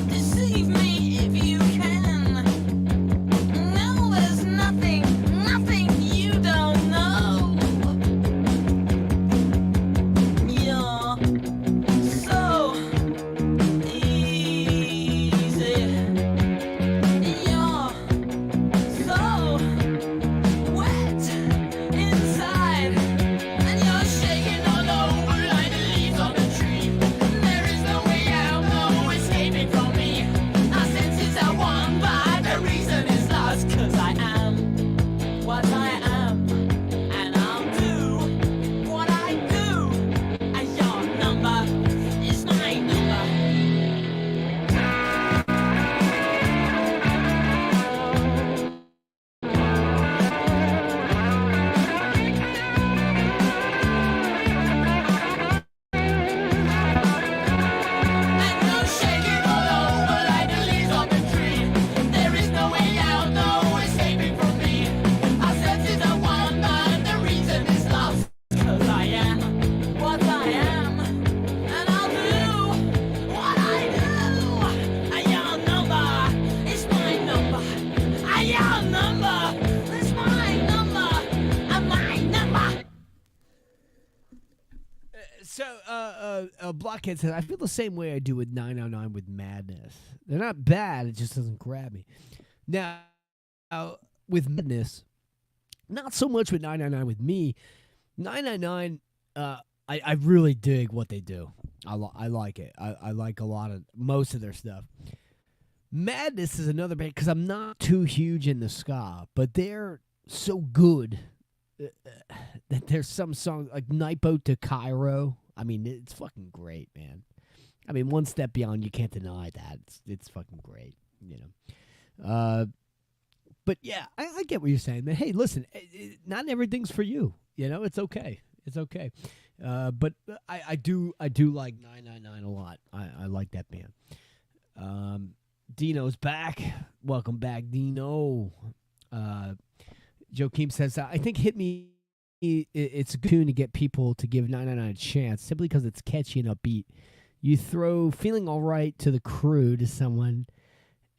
Deceive me if you can. No, there's nothing you don't know. You're so easy. You're so wet inside. And you're shaking all over like the leaves on a tree. And Blockhead says, I feel the same way I do with 999 with Madness. They're not bad, it just doesn't grab me. Now, with Madness, not so much with 999 with me. 999, I really dig what they do. I like it. I like most of their stuff. Madness is another band because I'm not too huge in the ska, but they're so good that there's some songs like Night Boat to Cairo. I mean, it's fucking great, man. I mean, One Step Beyond, you can't deny that. It's fucking great, you know. But yeah, I get what you're saying, man. Hey, listen, not everything's for you. You know, it's okay. It's okay. But I do like 999 a lot. I like that band. Dino's back. Welcome back, Dino. Joakim says, I think Hit Me, it's a good tune to get people to give 999 a chance simply because it's catchy and upbeat. You throw Feeling All Right to the Crew to someone,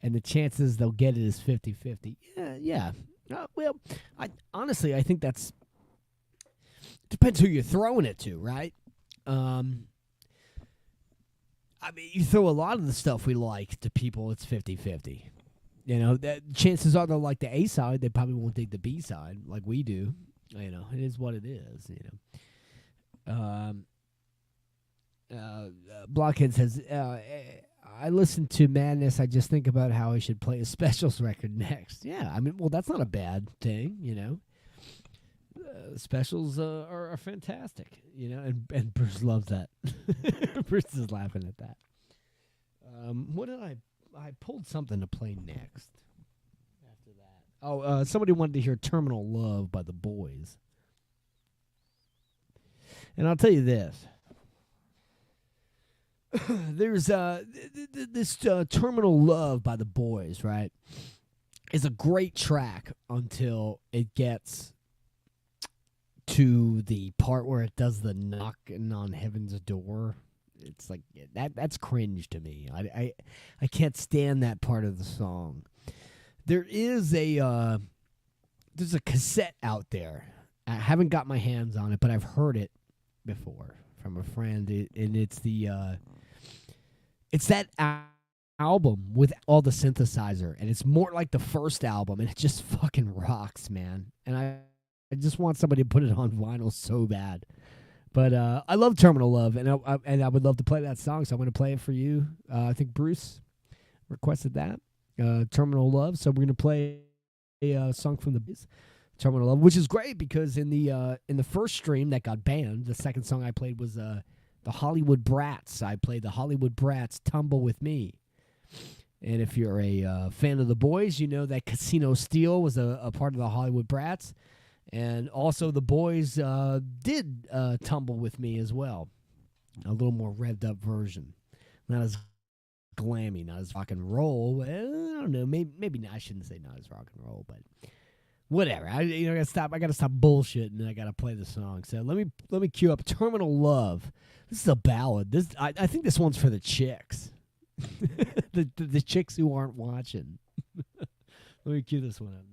and the chances they'll get it is 50-50. Yeah. Well, honestly, I think that's depends who you're throwing it to, right? I mean, you throw a lot of the stuff we like to people, it's 50-50. You know, chances are they'll like the A side. They probably won't dig the B side like we do. You know, it is what it is. You know. Blockhead says, I listen to Madness. I just think about how I should play a Specials record next. Yeah, I mean, well, that's not a bad thing. You know, Specials are fantastic. You know, and Bruce loves that. Bruce is laughing at that. What did I pulled something to play next after that. Oh, somebody wanted to hear Terminal Love by the Boys. And I'll tell you this. There's this Terminal Love by the Boys, right, is a great track until it gets to the part where it does the knocking on heaven's door. It's like that's cringe to me. I can't stand that part of the song. There's a cassette out there. I haven't got my hands on it, but I've heard it before from a friend, and it's that album with all the synthesizer, and it's more like the first album, and it just fucking rocks, man. And I just want somebody to put it on vinyl so bad. But I love Terminal Love, and I would love to play that song, so I'm going to play it for you. I think Bruce requested that, Terminal Love. So we're going to play a song from the Terminal Love, which is great because in the first stream that got banned, the second song I played was the Hollywood Brats. I played the Hollywood Brats' Tumble With Me. And if you're a fan of the Boys, you know that Casino Steel was a part of the Hollywood Brats. And also the Boys did Tumble With Me as well. A little more revved up version. Not as glammy, not as rock and roll. I don't know. Maybe I shouldn't say not as rock and roll, but whatever. I gotta stop bullshitting, and I gotta play the song. So let me cue up Terminal Love. This is a ballad. I think this one's for the chicks. the chicks who aren't watching. Let me cue this one up next.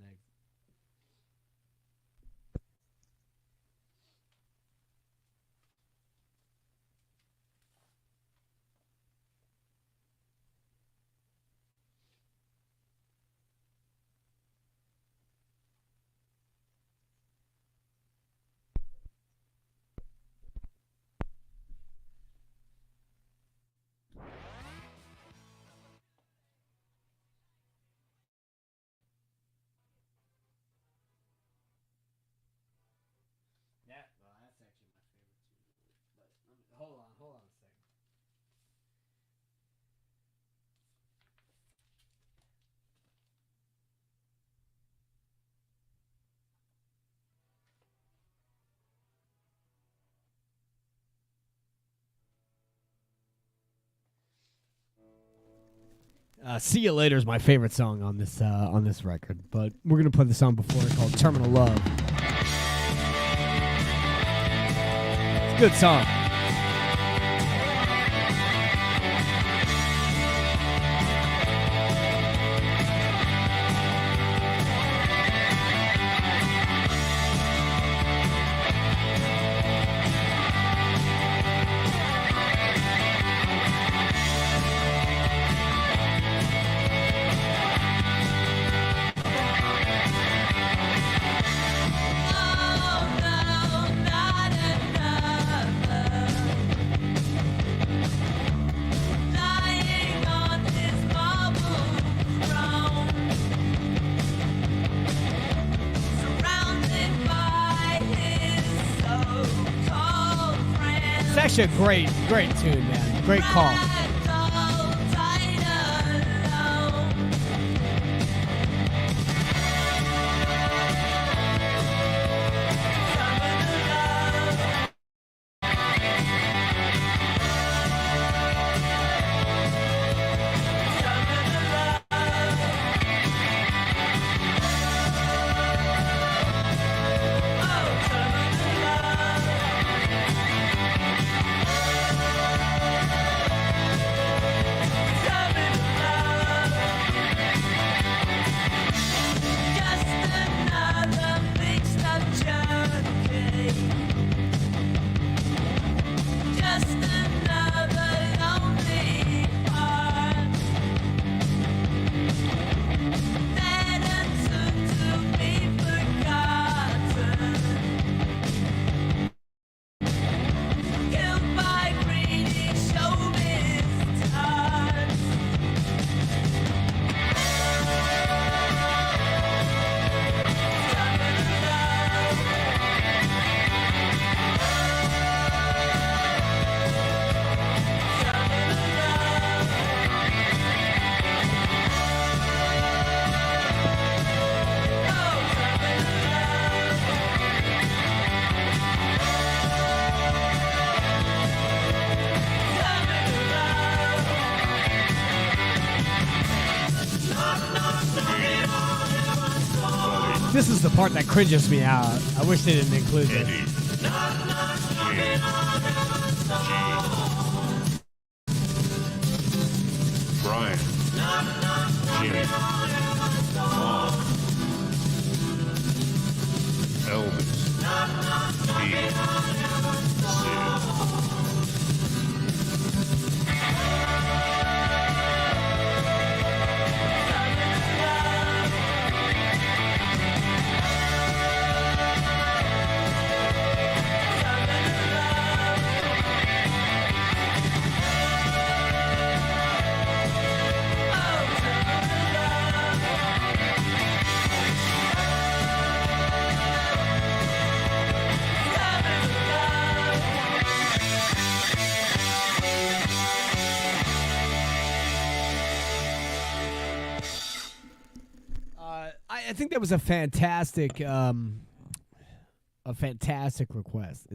That's actually my favorite too. But hold on a second. See You Later is my favorite song on this record, but we're gonna play the song before it called Terminal Love. It's a good song. actually a great tune, man. Great call. This is the part that cringes me out. I wish they didn't include this. Brian, Jimmy, Mom, Elvis, Pete, Sid. I think that was a fantastic request.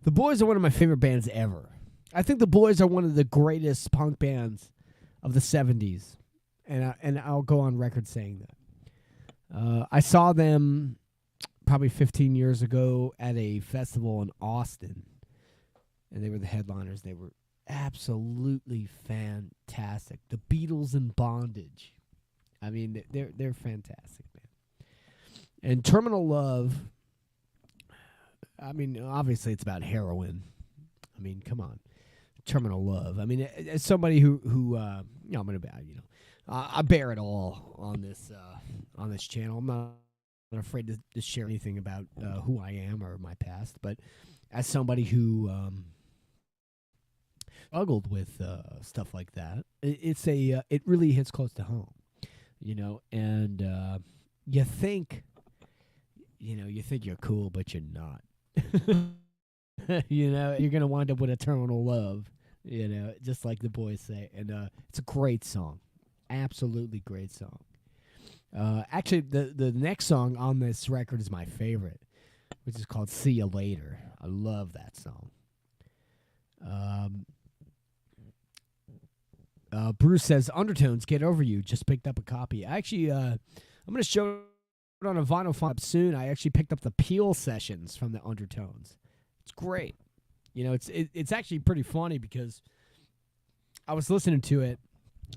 The Boys are one of my favorite bands ever. I think the Boys are one of the greatest punk bands of the 70s, and I'll go on record saying that. I saw them probably 15 years ago at a festival in Austin, and they were the headliners. They were absolutely fantastic. The Beatles in Bondage. I mean, they're fantastic, man. And Terminal Love, I mean, obviously it's about heroin. I mean, come on. Terminal Love. I mean, as somebody who I'm going to, I bear it all on this channel. I'm not afraid to share anything about who I am or my past, but as somebody who struggled with stuff like that, it really hits close to home. And you think you're cool, but you're not. You're gonna wind up with a terminal love. Just like the Boys say, and it's a great song, absolutely great song. Actually, the next song on this record is my favorite, which is called "See Ya Later." I love that song. Bruce says, Undertones, Get Over You. Just picked up a copy. Actually, I'm going to show it on a vinyl font soon. I actually picked up the Peel sessions from the Undertones. It's great. It's actually pretty funny because I was listening to it.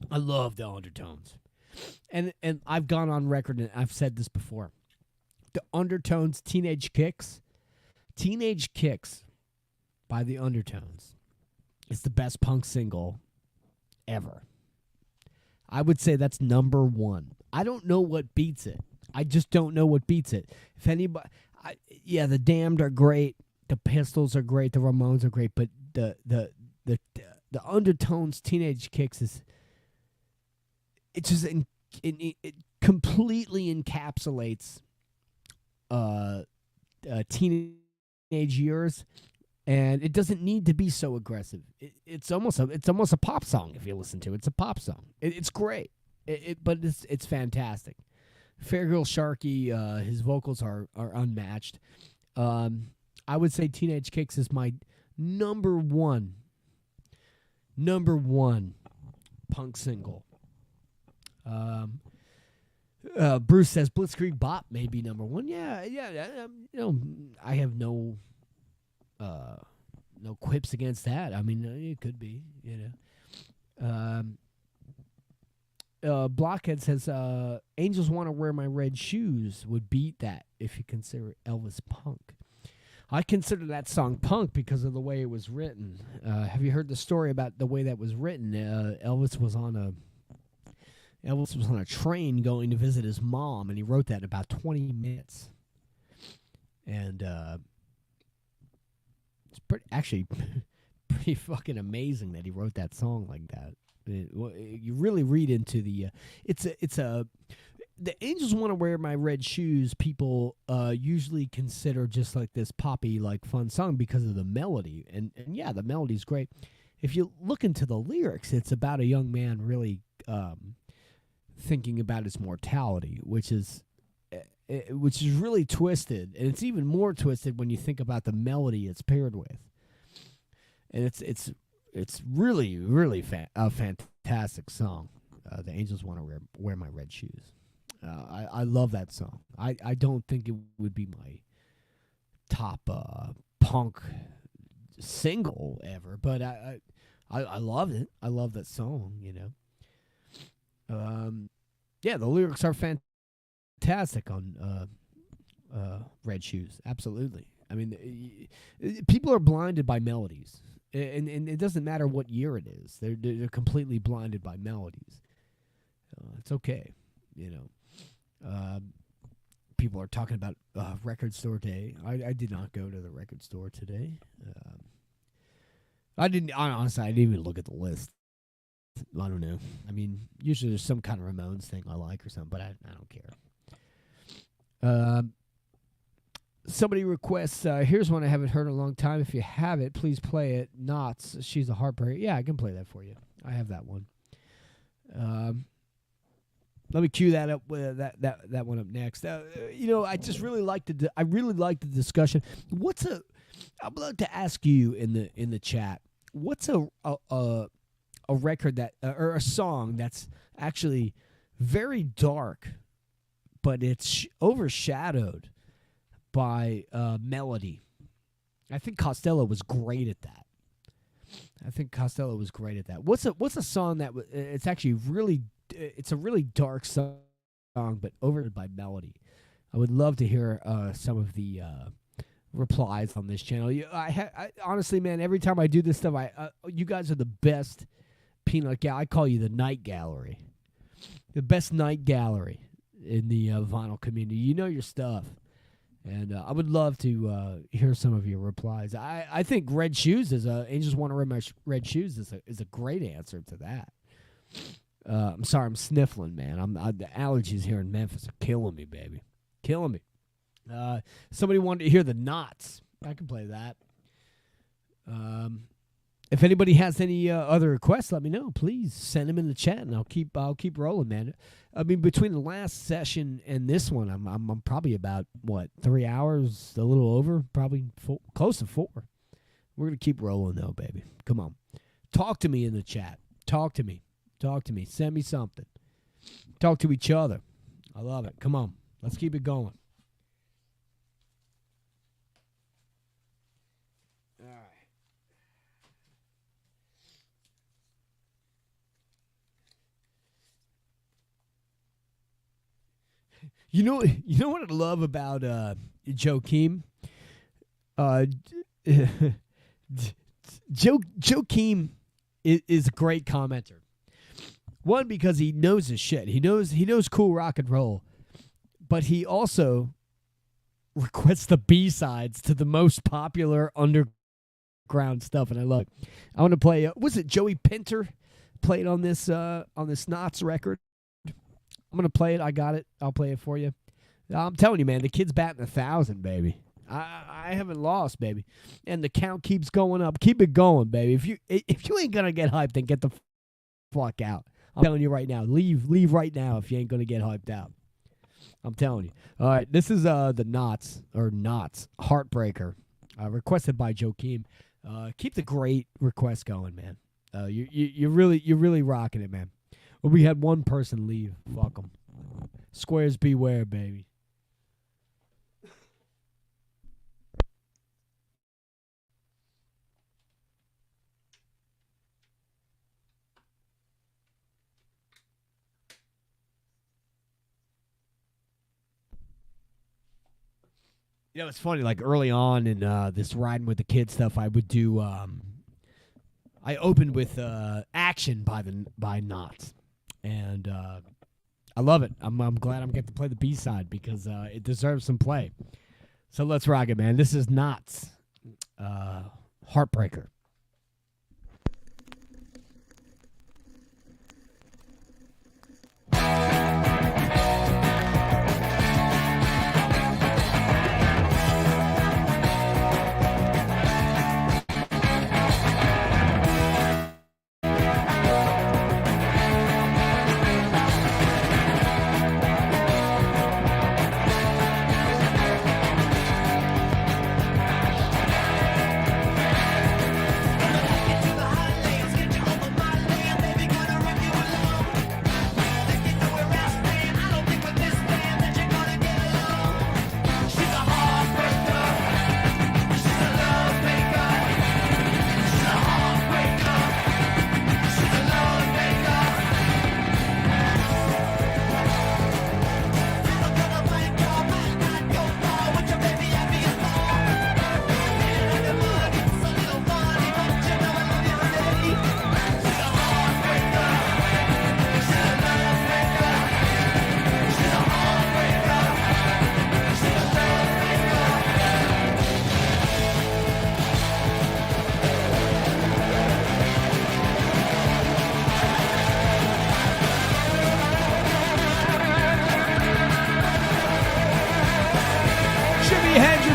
I love the Undertones. And I've gone on record and I've said this before. The Undertones Teenage Kicks by the Undertones is the best punk single ever. I would say that's number one. I don't know what beats it. I just don't know what beats it. If anybody, the Damned are great, the Pistols are great, the Ramones are great, but the Undertones Teenage Kicks it completely encapsulates teenage years And it doesn't need to be so aggressive. It's almost a pop song if you listen to it. It's a pop song. It's great, but it's fantastic. Fairgirl Sharkey, his vocals are unmatched. I would say Teenage Kicks is my number one punk single. Bruce says Blitzkrieg Bop may be number one. Yeah. I have no quips against that. I mean, it could be. Blockhead says Angels Want to Wear My Red Shoes would beat that if you consider Elvis punk. I consider that song punk because of the way it was written. Have you heard the story about the way that was written? Elvis was on a train going to visit his mom, and he wrote that in about 20 minutes. And it's pretty fucking amazing that he wrote that song like that. You really read into the the Angels Want to Wear My Red Shoes. People usually consider just like this poppy, like fun song because of the melody, and yeah, the melody's great. If you look into the lyrics, it's about a young man really thinking about his mortality, which is really twisted, and it's even more twisted when you think about the melody it's paired with. And it's really a fantastic song. The Angels Want to Wear My Red Shoes. I love that song. I don't think it would be my top punk single ever, but I love it. I love that song. Yeah, the lyrics are fantastic on Red Shoes. Absolutely. I mean, people are blinded by melodies, and it doesn't matter what year it is. They're completely blinded by melodies. It's okay, People are talking about record store day. I did not go to the record store today. Honestly, I didn't even look at the list. I don't know. I mean, usually there's some kind of Ramones thing I like or something, but I don't care. Somebody requests, here's one I haven't heard in a long time. If you have it, please play it. Knots, She's a Heartbreaker. Yeah, I can play that for you. I have that one. Let me cue that up. That one up next. I just really like the discussion. I'd like to ask you in the chat. What's a record that or a song that's actually very dark, but it's overshadowed by melody? I think Costello was great at that. What's a song that it's actually really it's a really dark song, but overshadowed by melody? I would love to hear some of the replies on this channel. I honestly, man, every time I do this stuff, you guys are the best peanut. I call you the night gallery, the best night gallery in the vinyl community. You know your stuff, and I would love to hear some of your replies. I think Red Shoes Angels Want to Wear My Red Shoes is a great answer to that. I'm sorry, I'm sniffling, man. The allergies here in Memphis are killing me, baby, killing me. Somebody wanted to hear the Knots. I can play that. If anybody has any other requests, let me know. Please send them in the chat, and I'll keep rolling, man. I mean, between the last session and this one, I'm probably about 3 hours, a little over, probably close to 4. We're gonna keep rolling though, baby. Come on, talk to me in the chat. Talk to me. Send me something. Talk to each other. I love it. Come on, let's keep it going. You know what I love about Joakim? Joakim is a great commenter. One, because he knows his shit. He knows cool rock and roll, but he also requests the B-sides to the most popular underground stuff, and I love it. I want to play. Was it Joey Pinter played on this Knots record? I'm going to play it. I got it. I'll play it for you. I'm telling you, man, the kid's batting 1,000, baby. I haven't lost, baby, and the count keeps going up. Keep it going, baby. If you ain't gonna get hyped, then get the fuck out. I'm telling you right now. Leave right now if you ain't gonna get hyped out. I'm telling you. All right, this is the Knots Heartbreaker, requested by Joakim. Keep the great request going, man. You're really rocking it, man. Well, we had one person leave. Fuck them. Squares beware, baby. You know, it's funny, like early on in this riding with the kids stuff, I would do I opened with Action by Knots. And I love it. I'm glad I'm getting to play the B-side because it deserves some play. So let's rock it, man. This is Knots Heartbreaker.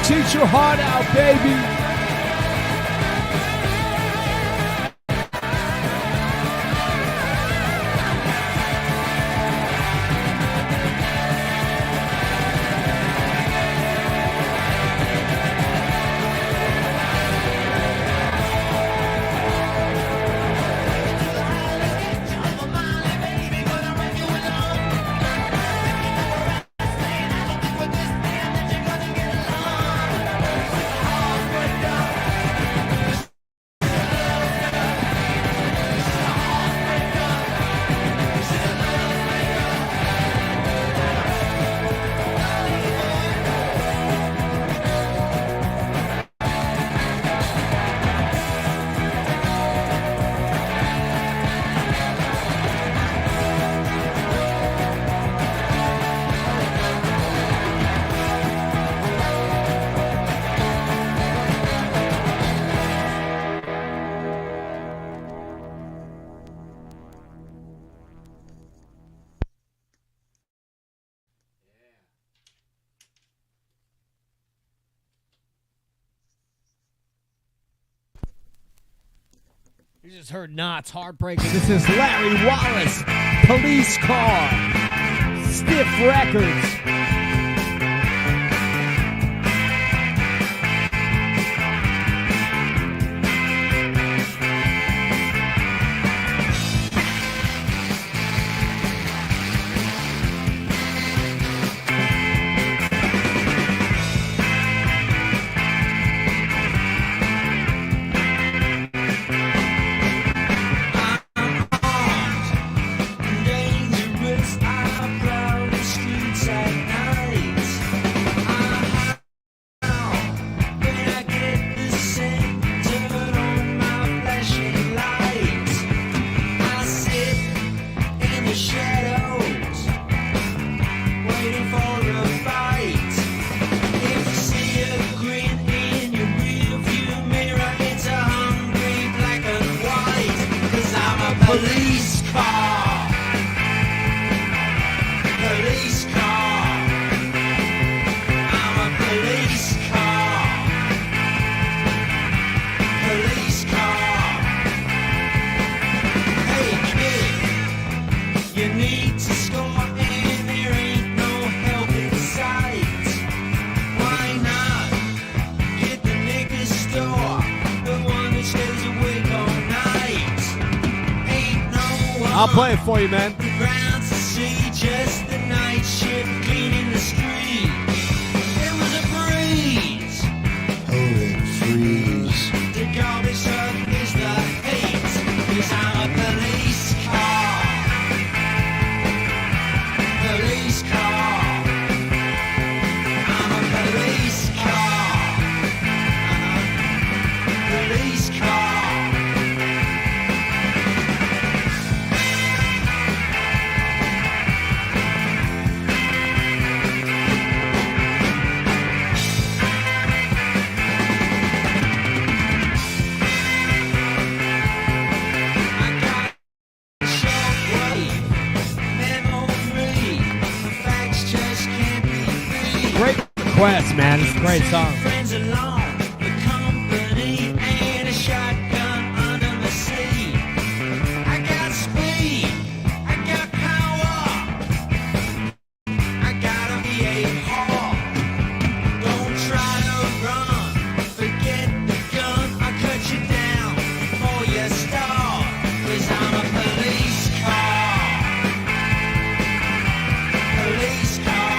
Teach your heart out, baby. You just heard Knots Heartbreaker. This is Larry Wallace, Police Car, Stiff Records. Dangerous, I proud the streets at You need to score and there ain't no help in sight. Why not get the liquor store, the one that stays awake all night? Ain't no one I'll play it for you, man. the ground to see, just the night shift cleaning the street. It was a breeze. Hold it, freeze. The garbage truck is the hate. 'Cause I'm a police car. Police car. I'm a police car. Police car. I got shortwave, memory. Facts just can't be free. Great request, man. It's a great song. Friends along, the company, and a shotgun under the sea. I got speed, I got power, I got a V8 hall. Don't try to run, forget the gun, I'll cut you down before you start. 'Cause I'm a police car. Police car.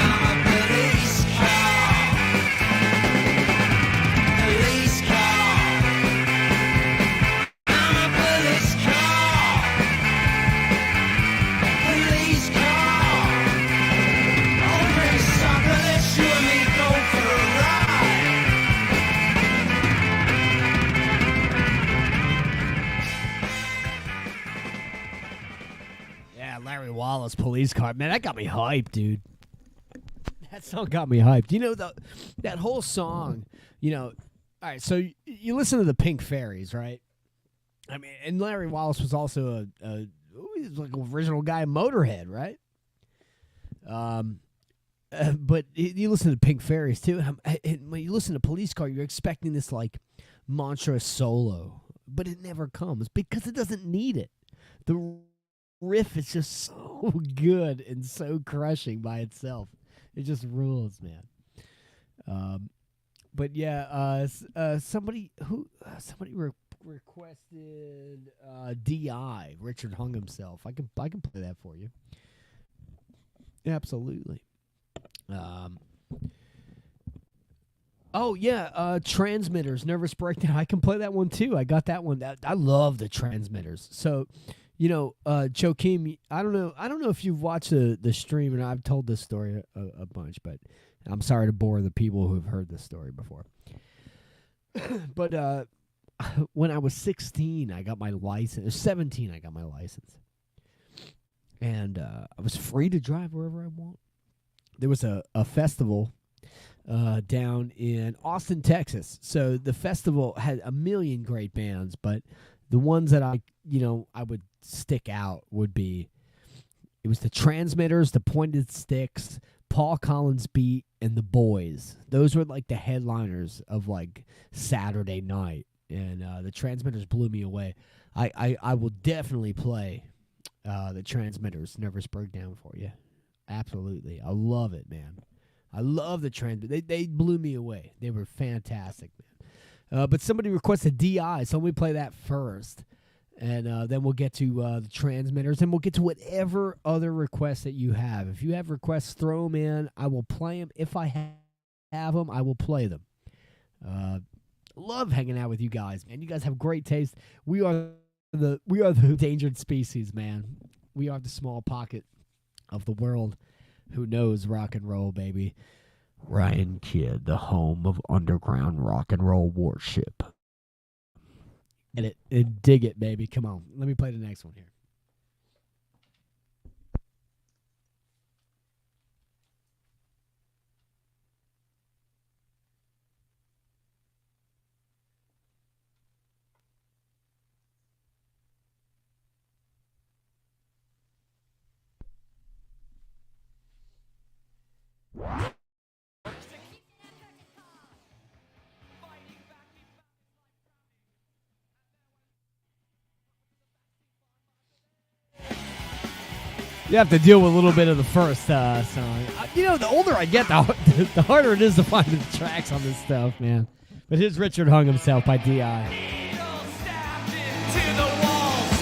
I'm a police car. Police car. I'm a police car. Police car. Okay, sucker, let's you and me go for a ride. Yeah, Larry Wallace, Police Car. Man, that got me hyped, dude. That song got me hyped. You know, that whole song, you know, all right, so you listen to the Pink Fairies, right? I mean, and Larry Wallace was also he was like an original guy in Motorhead, right? But you listen to Pink Fairies, too. And when you listen to Police Car, you're expecting this, like, monstrous solo. But it never comes because it doesn't need it. The riff is just so good and so crushing by itself. It just rules, man. But yeah, somebody requested DI. Richard Hung Himself. I can play that for you. Absolutely. Oh yeah, Transmitters, Nervous Breakdown. I can play that one too. I got that one. I love the Transmitters. So, you know, Joakim, I don't know if you've watched the stream, and I've told this story a bunch, but I'm sorry to bore the people who've heard this story before. But when I was 16, I got my license. Or 17, I got my license, and I was free to drive wherever I want. There was a festival down in Austin, Texas. So the festival had a million great bands, but the ones that I would stick out would be, it was the Transmitters, the Pointed Sticks, Paul Collins Beat, and the Boys. Those were like the headliners of like Saturday night, and the Transmitters blew me away. I will definitely play the Transmitters, Nervous Breakdown for you. Absolutely. I love it, man. I love the Transmitters. They blew me away. They were fantastic, man. But somebody requested DI, so let me play that first. And then we'll get to the Transmitters, and we'll get to whatever other requests that you have. If you have requests, throw them in. I will play them. If I have them, I will play them. Love hanging out with you guys, man. You guys have great taste. We are the endangered species, man. We are the small pocket of the world who knows rock and roll, baby. Ryan Kidd, the home of underground rock and roll worship. Get it and dig it, baby. Come on. Let me play the next one here. You have to deal with a little bit of the first song. The older I get, the harder it is to find the tracks on this stuff, man. But here's Richard Hung Himself by D.I. Needle stabbed into the walls.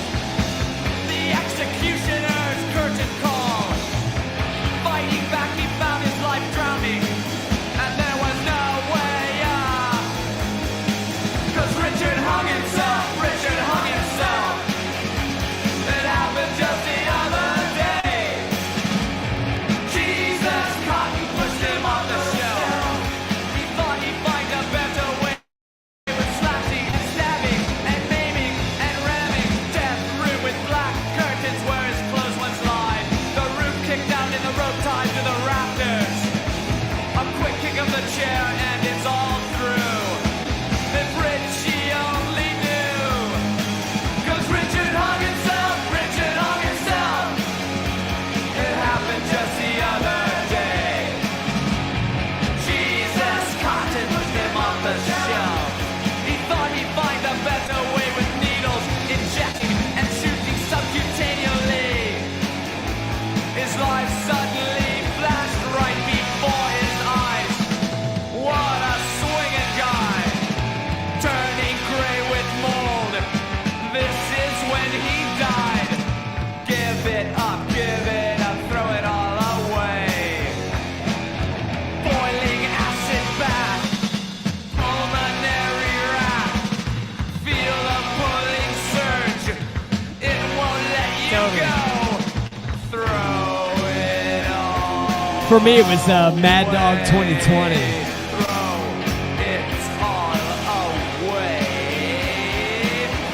The executioner's curtain call. Fighting back, he found his life drowning, and there was no way out. 'Cause Richard hung himself. Richard hung himself. It happened just the other day. Jesus Cotton pushed him off the shelf. He thought he'd find a better way. With slashing and stabbing and maiming and ramming. Death room with black curtains where his clothes once lied. The roof kicked out and the rope tied to the rafters. A quick kick of the chair and it's all through. If Richie only knew. 'Cause Richard hung himself. Richard hung himself. It happened just the other day. Jesus Cotton pushed him off the shelf. He thought he'd find a better way with needles, injecting and shooting subcutaneously. His life suddenly flashed right before his eyes. What a swinging guy, turning gray with mold. This is when he died. Give it up, throw it all away. Boiling acid bath, pulmonary wrath. Feel a pulling surge, it won't let you go. Throw it all. For me, it was Mad Dog 2020. Throw it all away.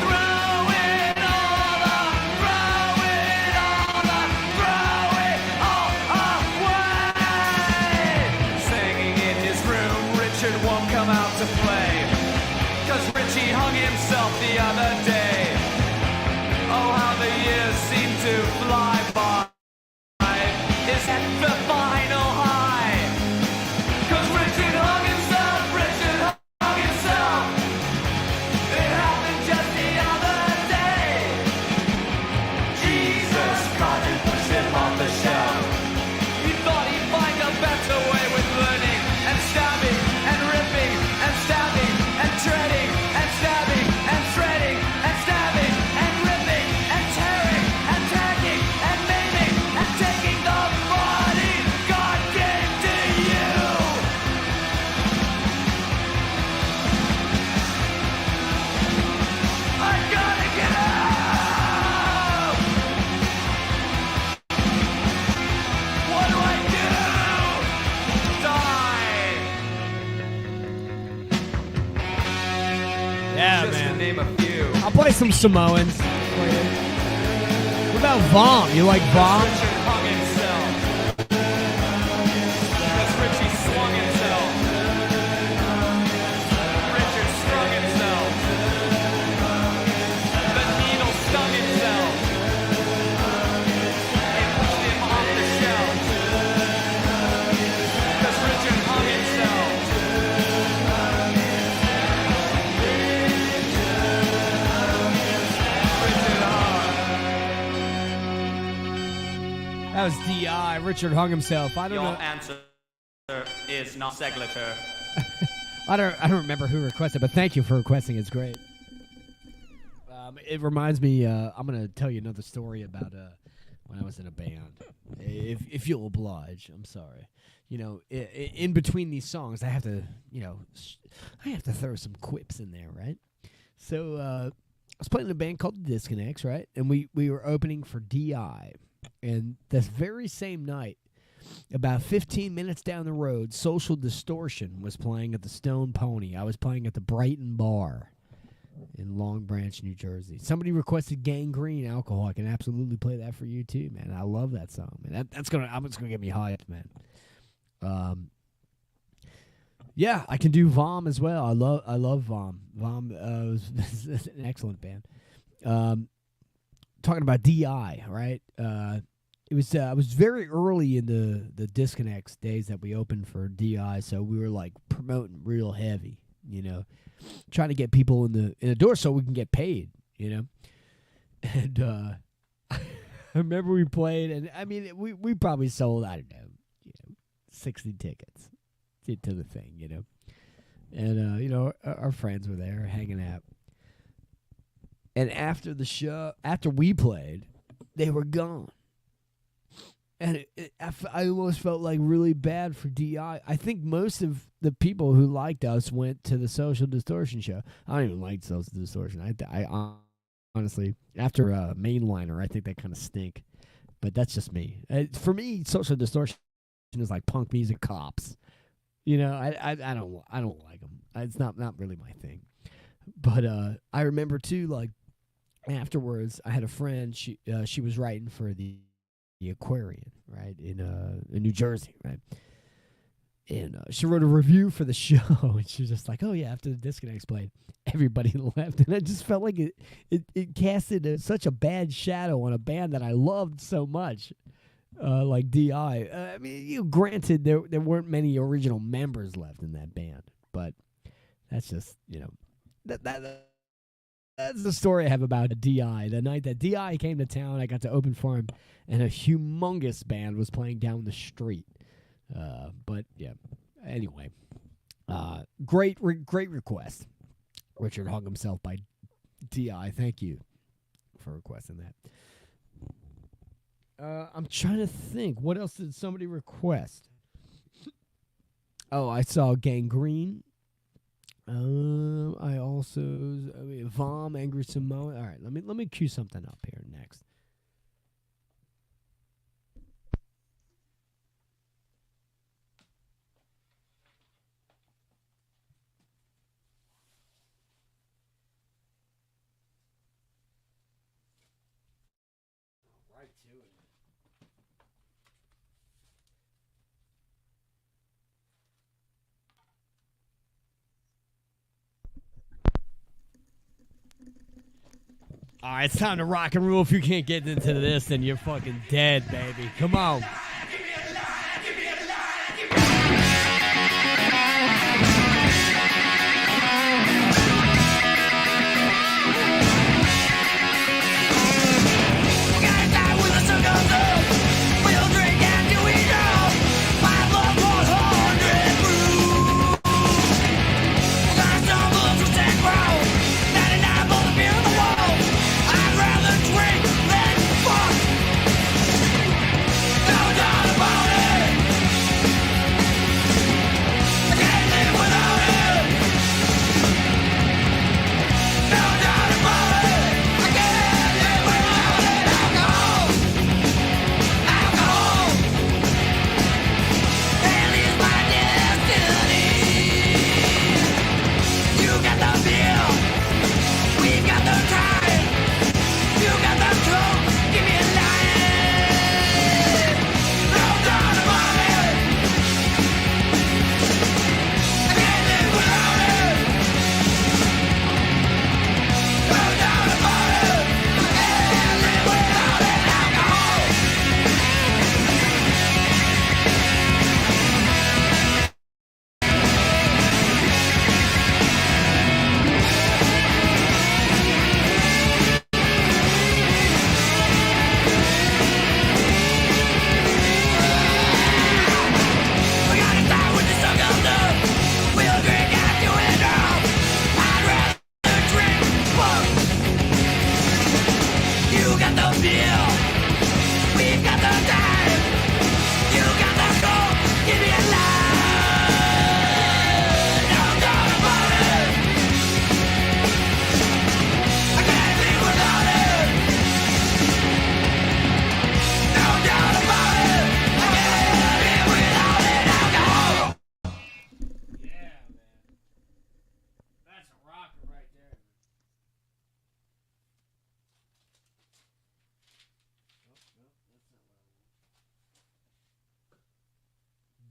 Throw it all up, throw it all up, throw it all away. Singing in his room, Richard won't come out to play. 'Cause Richie hung himself the other day. Oh, how the years seem to fly by. Is at the final high. 'Cause Richard hung himself, Richard hung himself. It happened just the other day. Jesus Cotton pushed him off the shelf. He thought he'd find a better way with learning and stabbing and ripping and stabbing and treading and stabbing and shredding and stabbing and ripping and tearing and tagging and maiming and taking the body God gave to you. I gotta get out. What do I do? Die. Yeah, Just to man. name a few. I'll play some Samoans for you. What about Vom? You like Vom? Richard hung himself. 'Cause Richie swung himself. Richard strung himself. The needle stung himself. It pushed him off the shelf. 'Cause Richard hung himself. Richard hung. That was D.I. Richard Hung Himself. I don't Your know. answer is not segulator. I don't remember who requested, but thank you for requesting. It's great. It reminds me. I'm gonna tell you another story about when I was in a band. If you'll oblige, I'm sorry. In between these songs, I have to, I have to throw some quips in there, right? So I was playing in a band called The Disconnects, right? And we were opening for D.I. And this very same night, about 15 minutes down the road, Social Distortion was playing at the Stone Pony. I was playing at the Brighton Bar in Long Branch, New Jersey. Somebody requested Gangrene Alcohol. I can absolutely play that for you too, man. I love that song, man. That's gonna get me hyped, man. Yeah, I can do Vom as well. I love Vom. Vom is an excellent band. Talking about D.I., right? It was I was very early in the Disconnects days that we opened for D.I., so we were like promoting real heavy, trying to get people in the door so we can get paid, And remember we played, and I mean, we probably sold, I don't know, 60 tickets to the thing, and our friends were there hanging out. And after the show, after we played, they were gone. And I almost felt like really bad for DI. I think most of the people who liked us went to the Social Distortion show. I don't even like Social Distortion. I honestly, after Mainliner, I think they kind of stink. But that's just me. For me, Social Distortion is like punk music cops. I don't like them. It's not really my thing. But I remember too, like afterwards, I had a friend. She was writing for the Aquarian, right, in New Jersey, right, and she wrote a review for the show, and she was just like, oh yeah, after the Disconnect played, everybody left, and I just felt like it casted such a bad shadow on a band that I loved so much, like DI. I mean, granted, there weren't many original members left in that band, but that's just that's the story I have about DI. The night that DI came to town, I got to open for him, and a humongous band was playing down the street. But yeah, anyway, great request. Richard Hung Himself by DI. Thank you for requesting that. I'm trying to think. What else did somebody request? Oh, I saw Gangrene. I also Vom, Angry Samoa. All right, let me cue something up here next. Right to it. All right, it's time to rock and roll. If you can't get into this, then you're fucking dead, baby. Come on.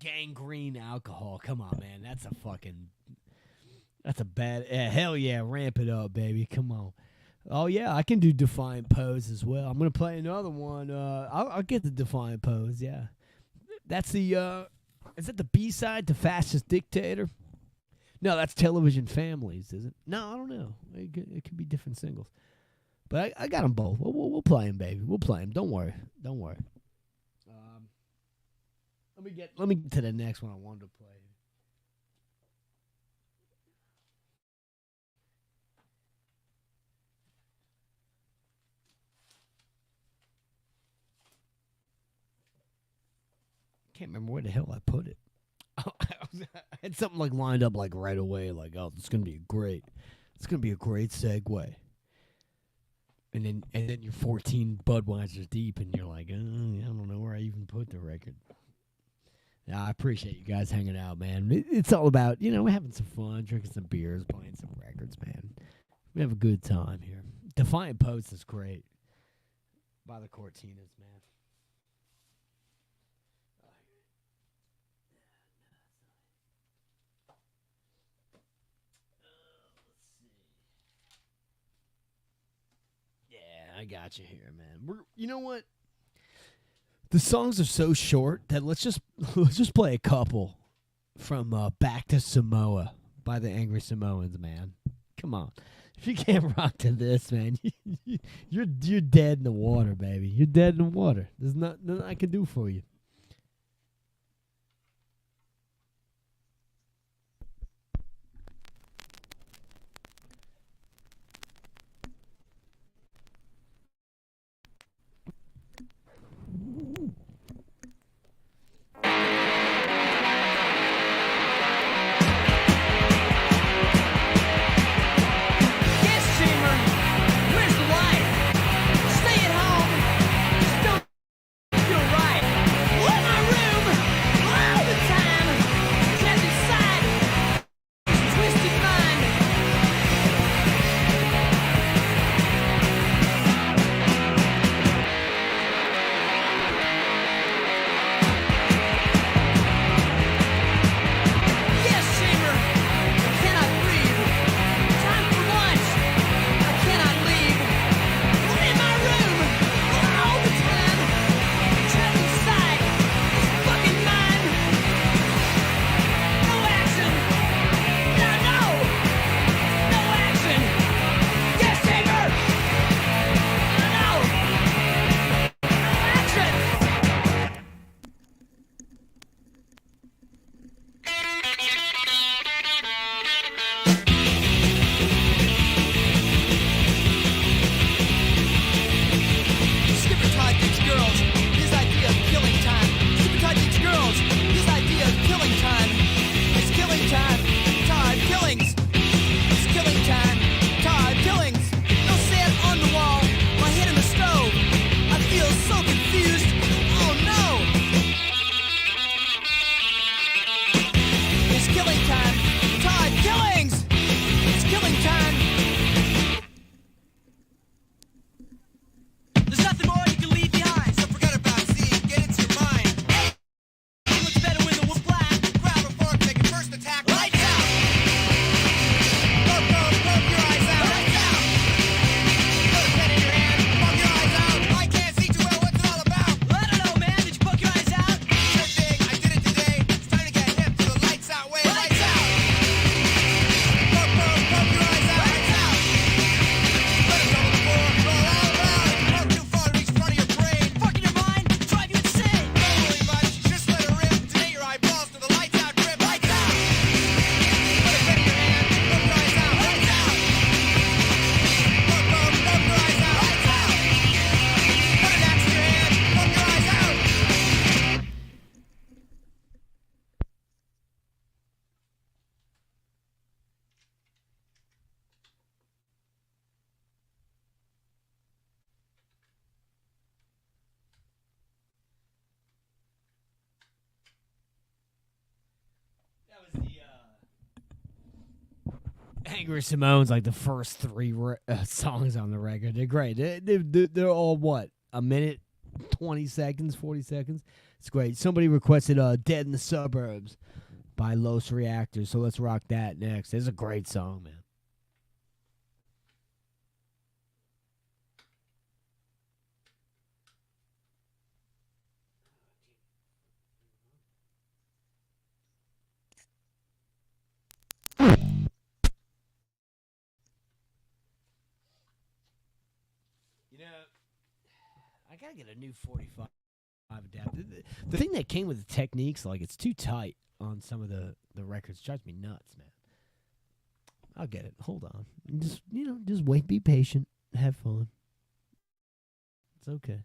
Gangrene Alcohol. Come on, man. That's a bad. Hell yeah. Ramp it up, baby. Come on. Oh, yeah. I can do Defiant Pose as well. I'm going to play another one. I'll get the Defiant Pose. Yeah. That's the, is that the B-side to Fascist Dictator? No, that's Television Families, is it? No, I don't know. It could be different singles. But I got them both. We'll play them, baby. We'll play them. Don't worry. Don't worry. Let me get to the next one I wanted to play. Can't remember where the hell I put it. I had something like lined up like right away, like, oh, it's gonna be a great segue. And then you're 14 Budweisers deep, and you're like, I don't know where I even put the record. Yeah, I appreciate you guys hanging out, man. It's all about, we're having some fun, drinking some beers, playing some records, man. We have a good time here. Defiant Post is great by the Cortinas, man. I got you here, man. You know what? The songs are so short that let's just play a couple from Back to Samoa by the Angry Samoans, man. Come on. If you can't rock to this, man, you're dead in the water, baby. You're dead in the water. There's nothing I can do for you. Angry Simone's like the first three songs on the record. They're great. They're all what? A minute, 20 seconds, 40 seconds? It's great. Somebody requested Dead in the Suburbs by Los Reactors, so let's rock that next. It's a great song, man. gotta get a new 45 adapter. The thing that came with the Techniques, like it's too tight on some of the records. Drives me nuts, man. I'll get it. Hold on. Just wait. Be patient. Have fun. It's okay.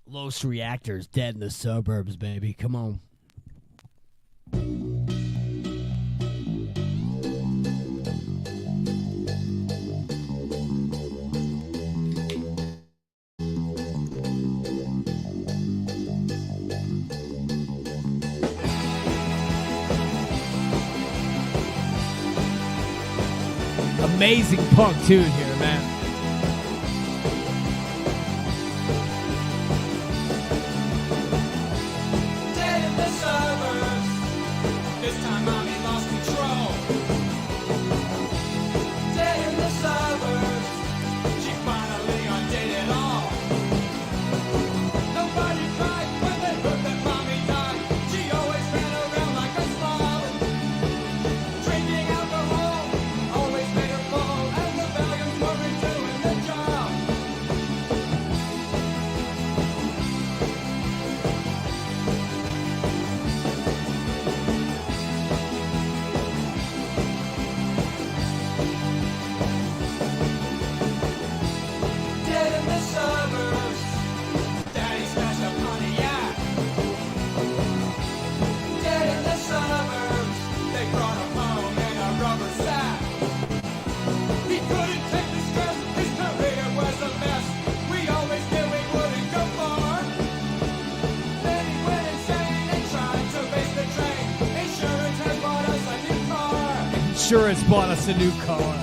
Los Reactors, Dead in the Suburbs, baby. Come on. Amazing punk tune here, man. Dead in the suburbs. This time mommy lost control. Dead in the suburbs. She finally undid it all. Nobody cried when they heard that mommy died. She always ran around like a slob. Drinking alcohol always made her fall, and the valiants weren't doing the job. Dead in the suburbs. Daddy smashed a Pontiac. Dead in the suburbs. They brought him home in a rubber sack. He couldn't take the stress. His career was a mess. We always knew he wouldn't go far. Then he went insane and tried to race the train. Insurance has bought us a new car. Insurance bought us a new car.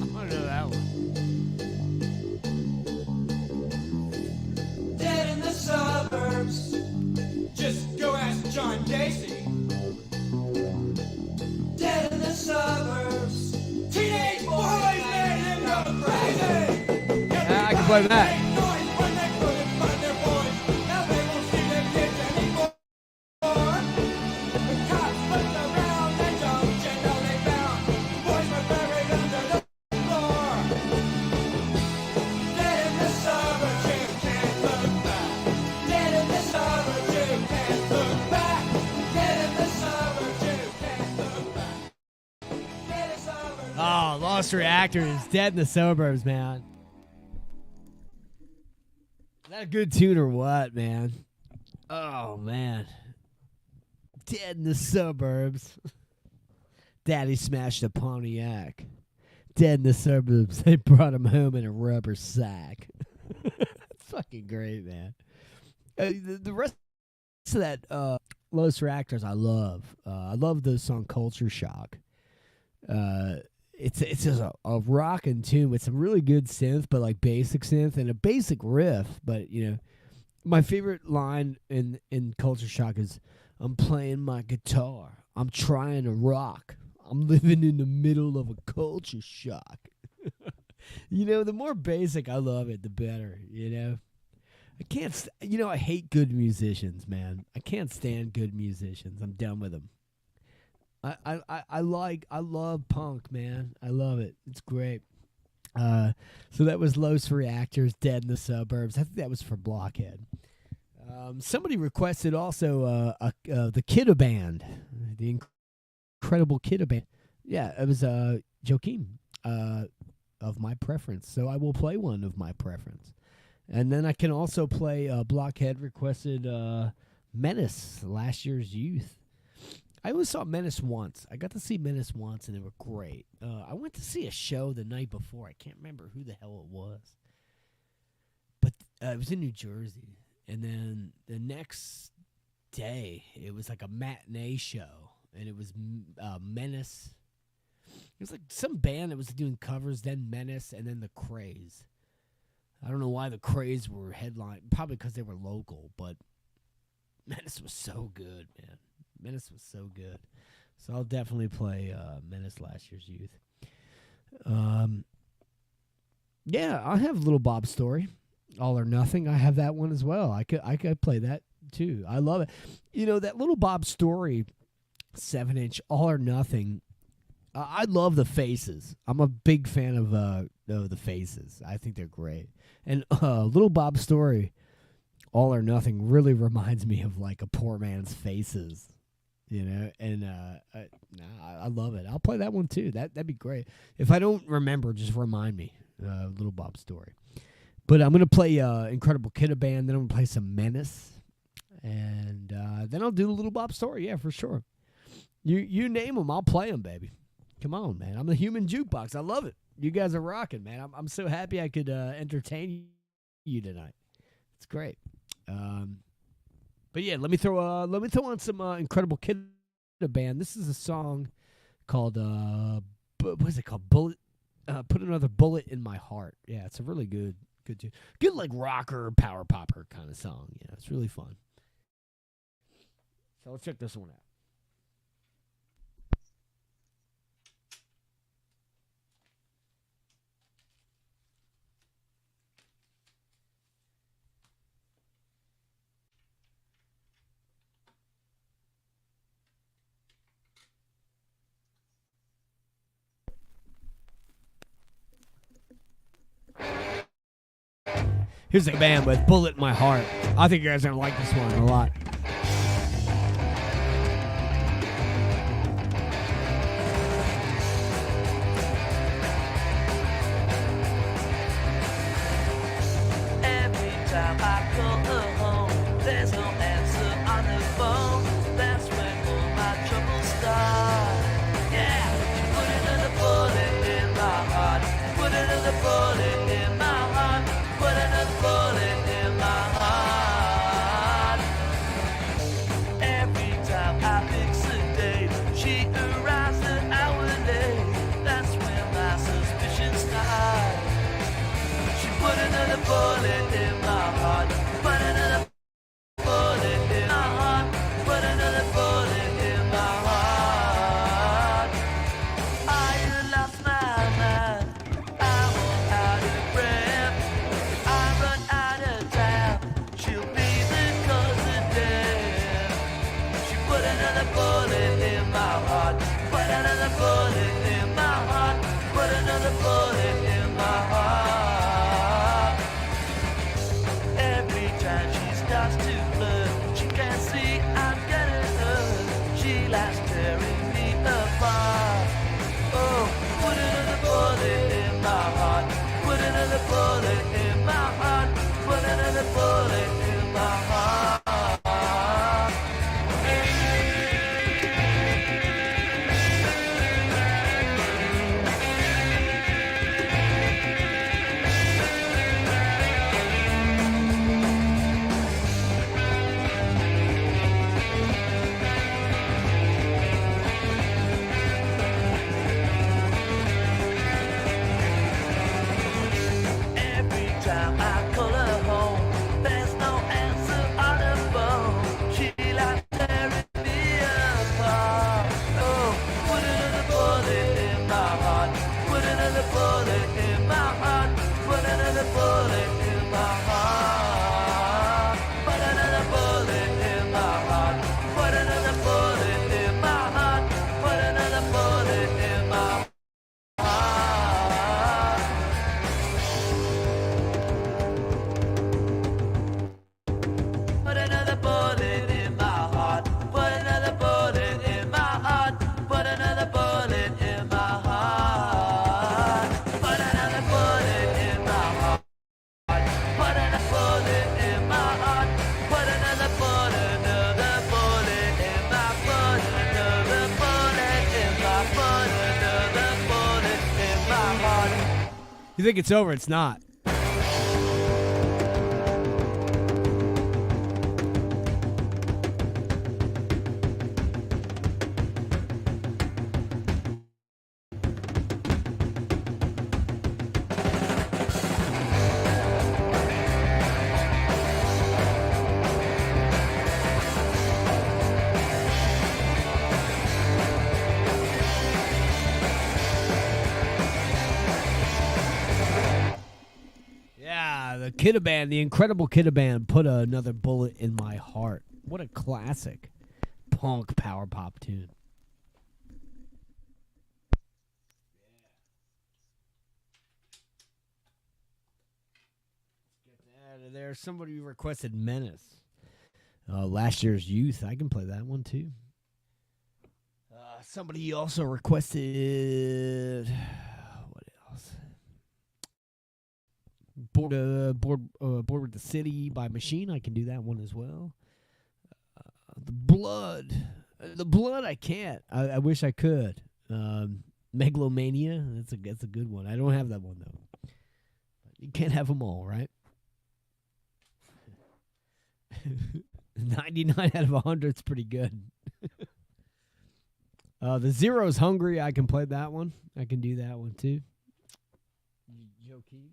I don't know that one. Dead in the suburbs. Just go ask John Casey. Dead in the suburbs. Teenage boys made him go crazy. I can play that. Made noise when they couldn't find their boys. Now they won't see their kids anymore. The cops looked around and don't you know they found boys were buried under the floor. Dead in the suburbs, you can't look back. Dead in the suburbs, you can't look back. Dead in the suburbs, you can't look back. Dead in the suburbs. Oh, Lost Reactors, Dead in the Suburbs, man. Is that a good tune or what, man? Oh, man. Dead in the Suburbs. Daddy smashed a Pontiac. Dead in the Suburbs. They brought him home in a rubber sack. That's fucking great, man. The rest of that Lost Reactors I love. I love the song Culture Shock. It's just a rockin' tune with some really good synth, but like basic synth and a basic riff. But my favorite line in Culture Shock is, "I'm playing my guitar. I'm trying to rock. I'm living in the middle of a culture shock." The more basic I love it, the better. I can't. I hate good musicians, man. I can't stand good musicians. I'm done with them. I love punk, man. I love it. It's great. So that was Los Reactors, Dead in the Suburbs. I think that was for Blockhead. Somebody requested also the Kidda Band, the incredible Kidda Band. Yeah, it was Joaquin of my preference. So I will play one of my preference. And then I can also play Blockhead requested Menace, Last Year's Youth. I only saw Menace once. I got to see Menace once, and they were great. I went to see a show the night before. I can't remember who the hell it was. But It was in New Jersey, and then the next day it was like a matinee show, and it was Menace. It was like some band that was doing covers, then Menace, and then the Craze. I don't know why the Craze were headline, probably because they were local, but Menace was so good, man. Menace was so good. So I'll definitely play Menace Last Year's Youth. Yeah, I have Little Bob's Story, All or Nothing. I have that one as well. I could play that too. I love it. You know, that Little Bob's Story 7-inch All or Nothing. I love the Faces. I'm a big fan of the Faces. I think they're great. And Little Bob's Story, All or Nothing, really reminds me of like a poor man's Faces, you know. And I love it. I'll play that one too. That'd be great. If I don't remember, just remind me. Little Bob's Story. But I'm gonna play Incredible Kidda Band. Then I'm gonna play some Menace, and then I'll do the Little Bob's Story. Yeah, for sure. You name them, I'll play them, baby. Come on, man. I'm the human jukebox. I love it. You guys are rocking, man. I'm so happy I could entertain you tonight. It's great. But yeah, let me throw on some Incredible Kidda Band. This is a song called what is it called? Bullet. Put Another Bullet in My Heart. Yeah, it's a really good tune. Good like rocker, power popper kind of song. Yeah, it's really fun. So let's check this one out. Here's the band with Bullet in My Heart. I think you guys are going to like this one a lot. Every time I call her home, there's no answer on the phone. That's when all my troubles start. Yeah, she put another bullet in my heart. Put another bullet in my heart. Put another bullet in my heart. Every time I fix a date, she arrives an hour late. That's when my suspicions start. She put another bullet in my heart. Put another bullet in my heart. Put another bullet in my heart. I lost my mind. I walk out of breath. I run out of time. She'll be the cause of death. She put another bullet in my heart. Put another bullet in my heart. Put another bullet in my heart. Every time she starts to flirt, she can't see I'm getting hurt. She likes tearing me apart. Oh, put another bullet in my heart. Put another bullet in my heart. Put another bullet in my heart. Every time I call her home, there's no answer on her phone. She likes tearing me apart. Oh, put another bullet in my heart. Put another bullet in my heart. Put another bullet in my heart. Put another bullet in my heart. Put another bullet in my heart. Put another bullet in my heart. Put another bullet in my heart. Put another bullet in my heart. Put another bullet in my heart. Put another bullet in my heart. Put another bullet in my heart. Put another bullet, another bullet in my butt. Another bullet in my butt. Another bullet in my heart. You think it's over? It's not. Kidda Band, the incredible Kidda Band, put another bullet in my heart. What a classic punk power pop tune. Get that out of there. Somebody requested Menace. Last Year's Youth. I can play that one too. Somebody also requested what else? Board with the City by Machine. I can do that one as well. The Blood. I can't. I wish I could. Megalomania. That's a good one. I don't have that one though. You can't have them all, right? 99 out of 100 is pretty good. The Zero's Hungry. I can play that one. I can do that one too. Joe Key.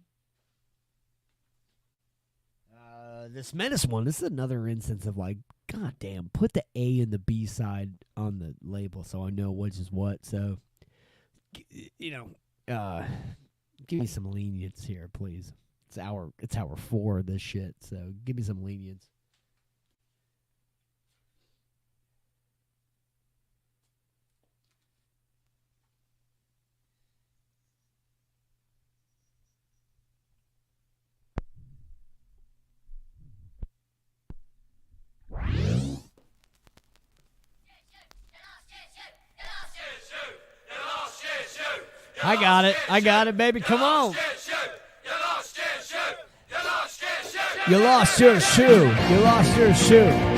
This Menace one. This is another instance of like, God damn, put the A and the B side on the label so I know which is what. So, give me some lenience here, please. It's hour 4 of this shit. So give me some lenience. I got it, baby. Come on. You lost your shoe. You lost your shoe.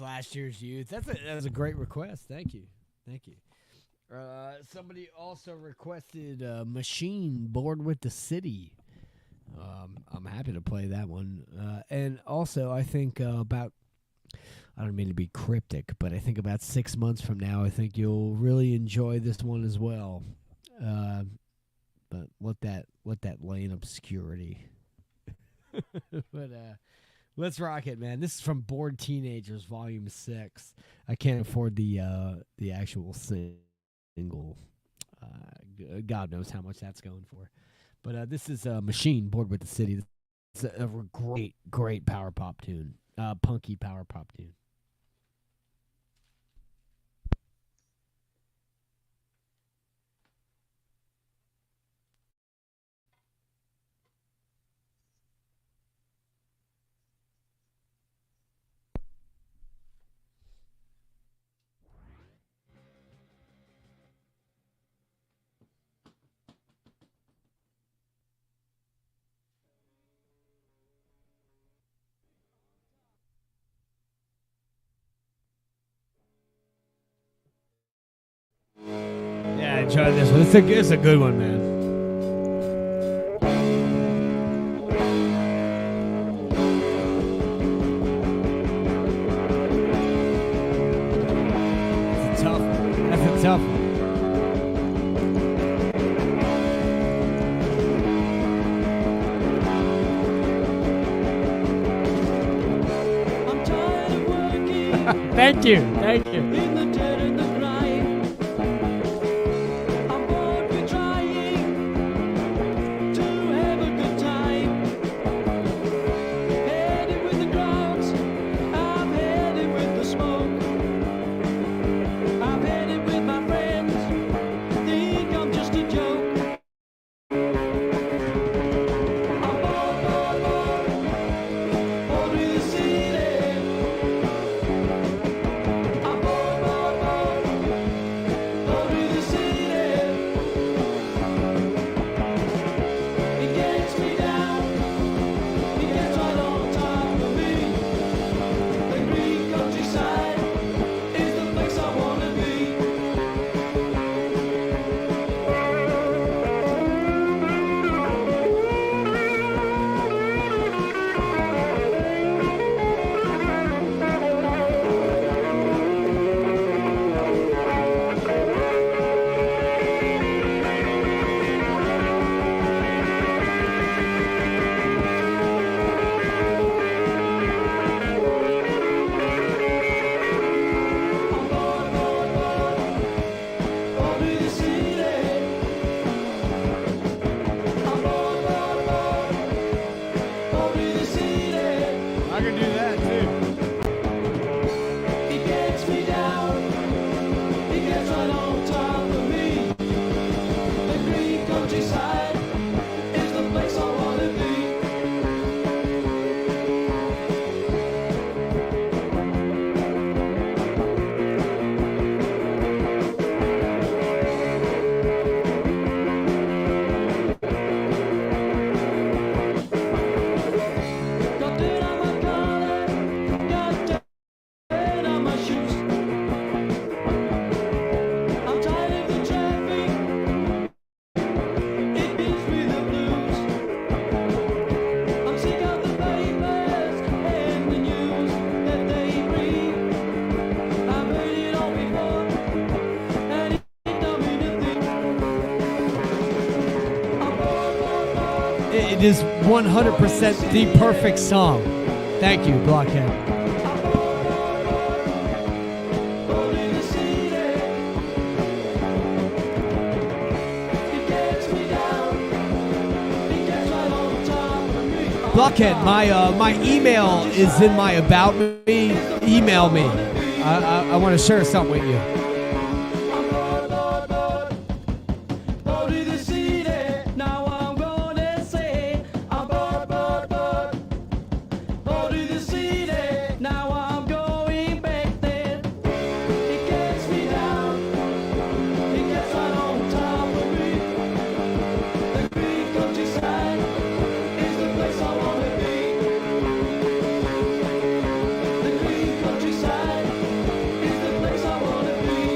Last Year's Youth. That was a great request. Thank you. Somebody also requested Machine, Bored with the City. I'm happy to play that one. And also, I think about I don't mean to be cryptic, but I think about 6 months from now, I think you'll really enjoy this one as well. But let that lay in obscurity. But let's rock it, man. This is from Bored Teenagers, Volume 6. I can't afford the actual single. God knows how much that's going for. But this is Machine, Bored with the City. It's a great power pop tune. Punky power pop tune. Yeah, enjoy this one. It's a good one, man. It's a tough one. That's a tough one. I'm tired of working Thank you. in the dirt and the grime. I'm bored with trying to have a good time. Headed with the crowds, I'm headed with the smoke. I'm headed with my friends, think I'm just a joke. I'm bored with the city. I'm bored with the city. It gets me down, it gets right on top of me. The green countryside is the place I wanna be. I'm bored with the city. I'm bored with the city. I can do that too. It gets me down, it gets right on top of me. The green countryside is the place I wanna be. Got dirt on my collar, got dirt on my shoes. I'm tired of the traffic, it gives me the blues. I'm sick of the papers and the news that they read. I've heard it all before, and it don't mean a thing. I'm bored. It is 100% the perfect song. Thank you, Blockhead. I'm bored with the city. It gets me down, it gets right on top of me. Blockhead, my email is in my about me. Email me. I want to share something with you. I'm bored with the city. Now I'm gonna say I'm bored with the city. Now I'm going back there. It gets me down, it gets right on top of me. The green countryside is the place I wanna be. The green countryside is the place I wanna be.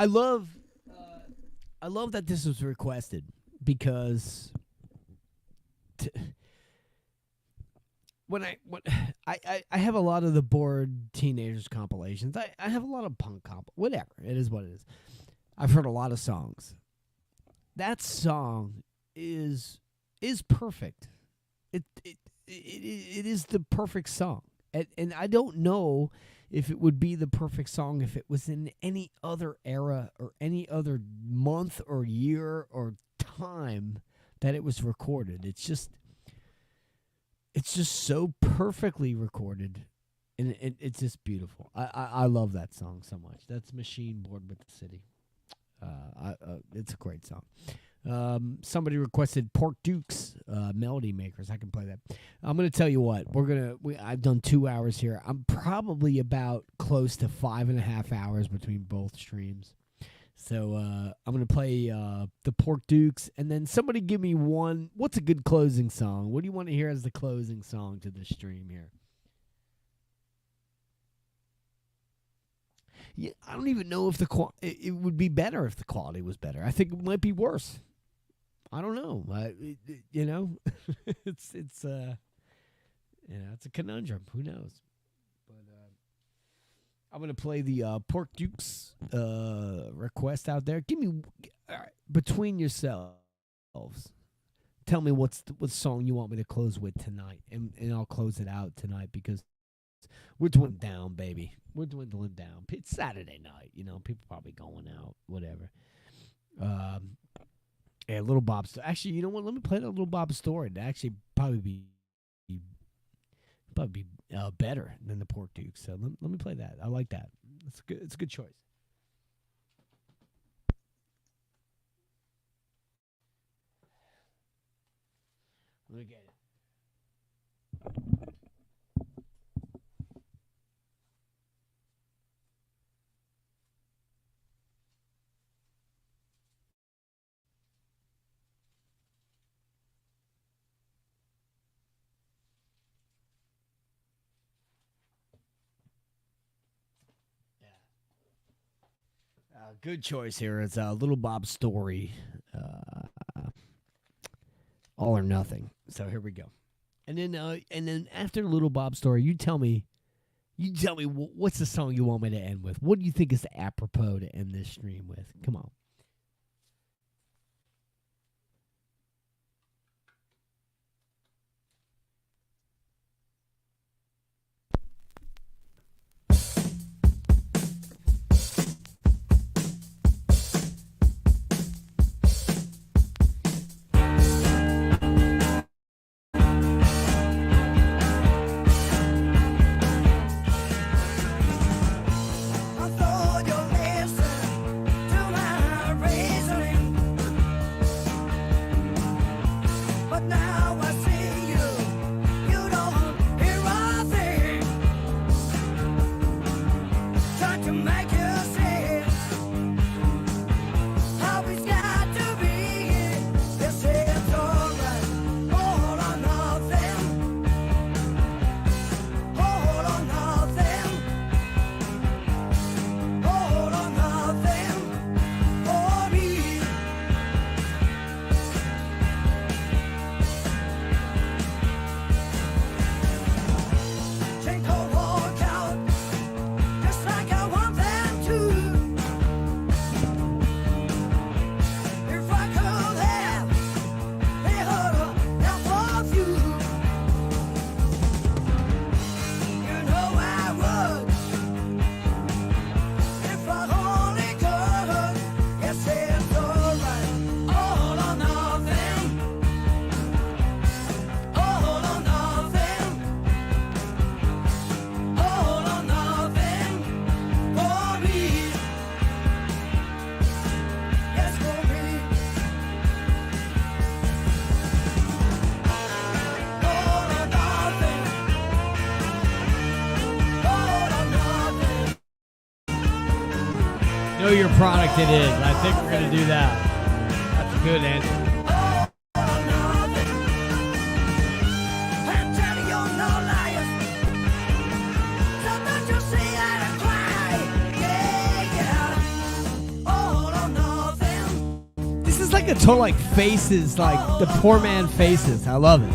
I love that this was requested because when I have a lot of the Bored Teenagers compilations. I have a lot of punk whatever. It is what it is. I've heard a lot of songs. That song is perfect. It is the perfect song. And I don't know if it would be the perfect song if it was in any other era or any other month or year or time that it was recorded. It's just so perfectly recorded, and it's just beautiful. I love that song so much. That's Machine Bored with the City. It's a great song. Somebody requested Pork Dukes, Melody Makers. I can play that. I'm gonna tell you what I've done 2 hours here. I'm probably about close to 5.5 hours between both streams. So I'm gonna play the Pork Dukes, and then somebody give me one. What's a good closing song? What do you want to hear as the closing song to this stream here? Yeah, I don't even know if it would be better if the quality was better. I think it might be worse. I don't know. It's a conundrum. Who knows? But I'm gonna play the Pork Dukes request out there. Give me between yourselves. Tell me what song you want me to close with tonight, and I'll close it out tonight because we're dwindling down, baby. We're dwindling down. It's Saturday night, people probably going out, whatever. Yeah, Little Bob's. Actually, you know what? Let me play that Little Bob's story. It'd actually probably be better than the Pork Dukes. So let me play that. I like that. It's a good choice. Let me get it. Good choice here. It's Little Bob's story, All or Nothing. So here we go. And then after Little Bob's story, you tell me what's the song you want me to end with. What do you think is apropos to end this stream with? Come on. I thought you'll listen to my reasoning, but now I see you don't hear a thing. Trying to make you see how it's got to be. This is alright, all or nothing, all or nothing. All or nothing for me. Take a walk out, just like I want them to. If I could have enough of you, you know I would. If I only could, yes, it's alright. All or nothing, all or nothing, all or nothing for me. Yes, for me. All or nothing, all or nothing. Know your product it is. I think we're going to do that. That's a good answer. I'm telling you no liars. So don't you see that I cry? Yeah, yeah. It's like a total like Faces, like the poor man Faces. I love it.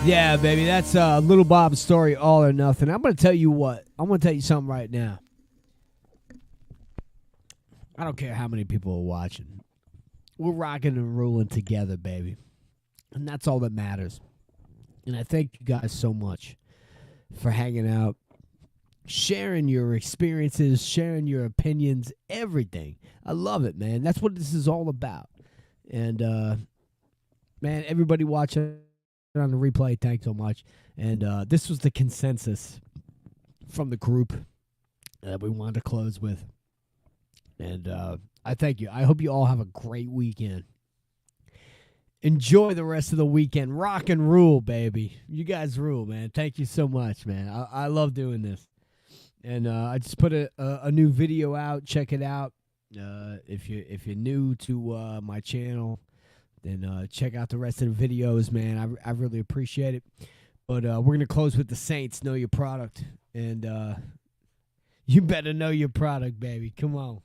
Yeah, baby, that's Little Bob's story, All or Nothing. I'm going to tell you what. I'm going to tell you something right now. I don't care how many people are watching. We're rocking and rolling together, baby. And that's all that matters. And I thank you guys so much for hanging out, sharing your experiences, sharing your opinions, everything. I love it, man. That's what this is all about. And, man, everybody watching on the replay, thanks so much. And this was the consensus from the group that we wanted to close with. And I thank you. I hope you all have a great weekend. Enjoy the rest of the weekend. Rock and rule, baby. You guys rule, man. Thank you so much, man. I love doing this. And I just put a new video out. Check it out. If you're new to my channel, then check out the rest of the videos, man. I really appreciate it. But we're going to close with the Saints, Know Your Product. And you better know your product, baby. Come on.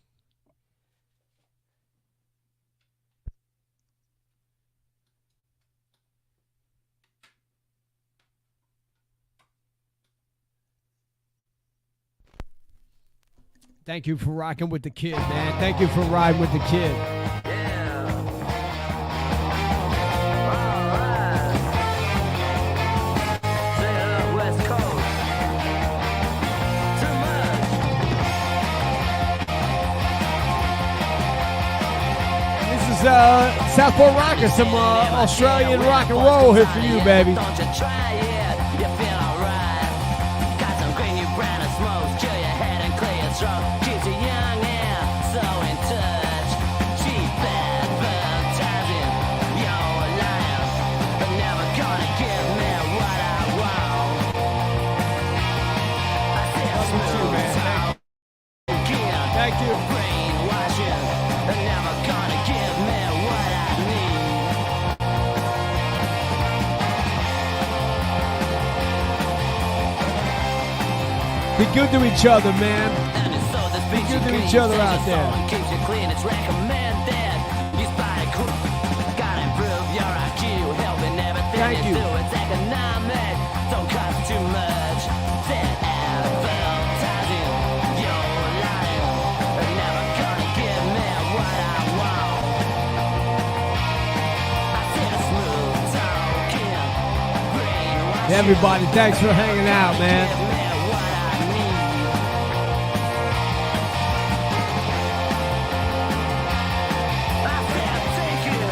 Thank you for rocking with the kid, man. Thank you for riding with the kid. Southport Rocker, some Australian rock and roll here for you, baby. Don't you try it, you feel alright. Got some green new brand of smokes, chill your head and clear your throat. Keeps you young and so in touch. Cheap advertising, you're lying, but never gonna give me what I want. I feel smooth talking, Thank you. brainwashing, but never gonna give me what I need. Be good to each other, man. And it's so this Be beats good you to clean, each other says out your there. soul and keeps you clean, it's recommended. Use body cool. Gotta improve your IQ, helping everything Thank you. do. It's economic, don't cost too much. Set advertising, you're lying, but never gonna give me what I want. I feel smooth talking, brainwashing. Everybody, thanks for hanging out, man. Give me what I need. I said take it.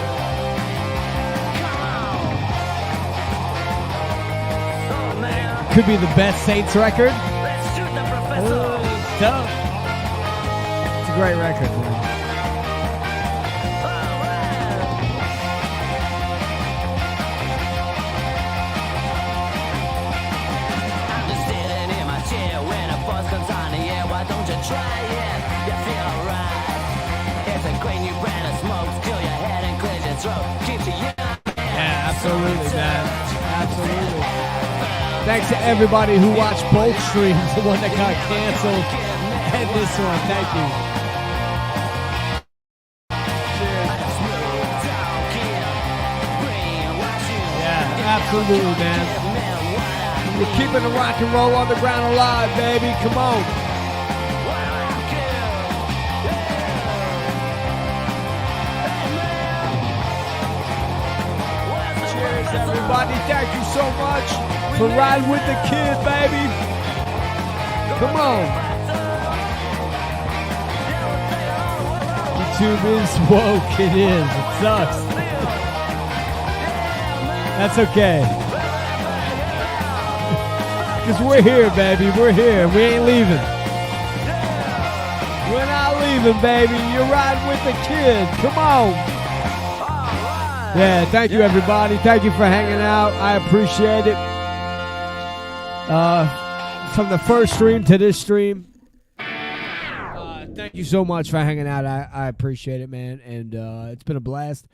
Come on. Oh man, Could be the best Saints record. let's shoot the professor. Tough. It's a great record, man. I'm just sitting in my chair when a buzz comes on the air. Why don't you try it? You feel alright. It's a great new brand of smoke. Kill your head and clear your throat. Keeps you young. Yeah, absolutely, man. Absolutely. Thanks to everybody who watched both streams, the one that got canceled and this one. Thank you. Yeah, absolutely, man. We're keeping the rock and roll underground alive, baby. Come on. Cheers, everybody. Thank you so much for riding with the kid, baby. Come on. YouTube is woke. It is. It sucks. That's okay. Because we're here, baby. We're here. We ain't leaving. We're not leaving, baby. You're riding with the kid. Come on. Yeah, thank you, everybody. Thank you for hanging out. I appreciate it. From the first stream to this stream, thank you so much for hanging out. I appreciate it, man. And it's been a blast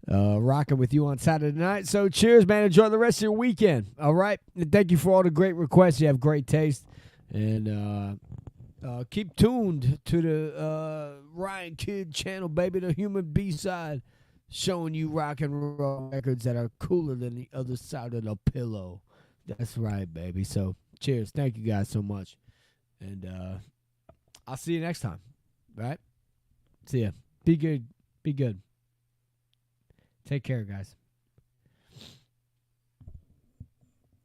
rocking with you on Saturday night. So cheers, man. Enjoy the rest of your weekend. All right. And thank you for all the great requests. You have great taste. And keep tuned to the Ryan Kidd channel, baby, the Human B-side, showing you rock and roll records that are cooler than the other side of the pillow. That's right, baby. So cheers. Thank you guys so much. And I'll see you next time. All right? See ya. Be good. Be good. Take care, guys.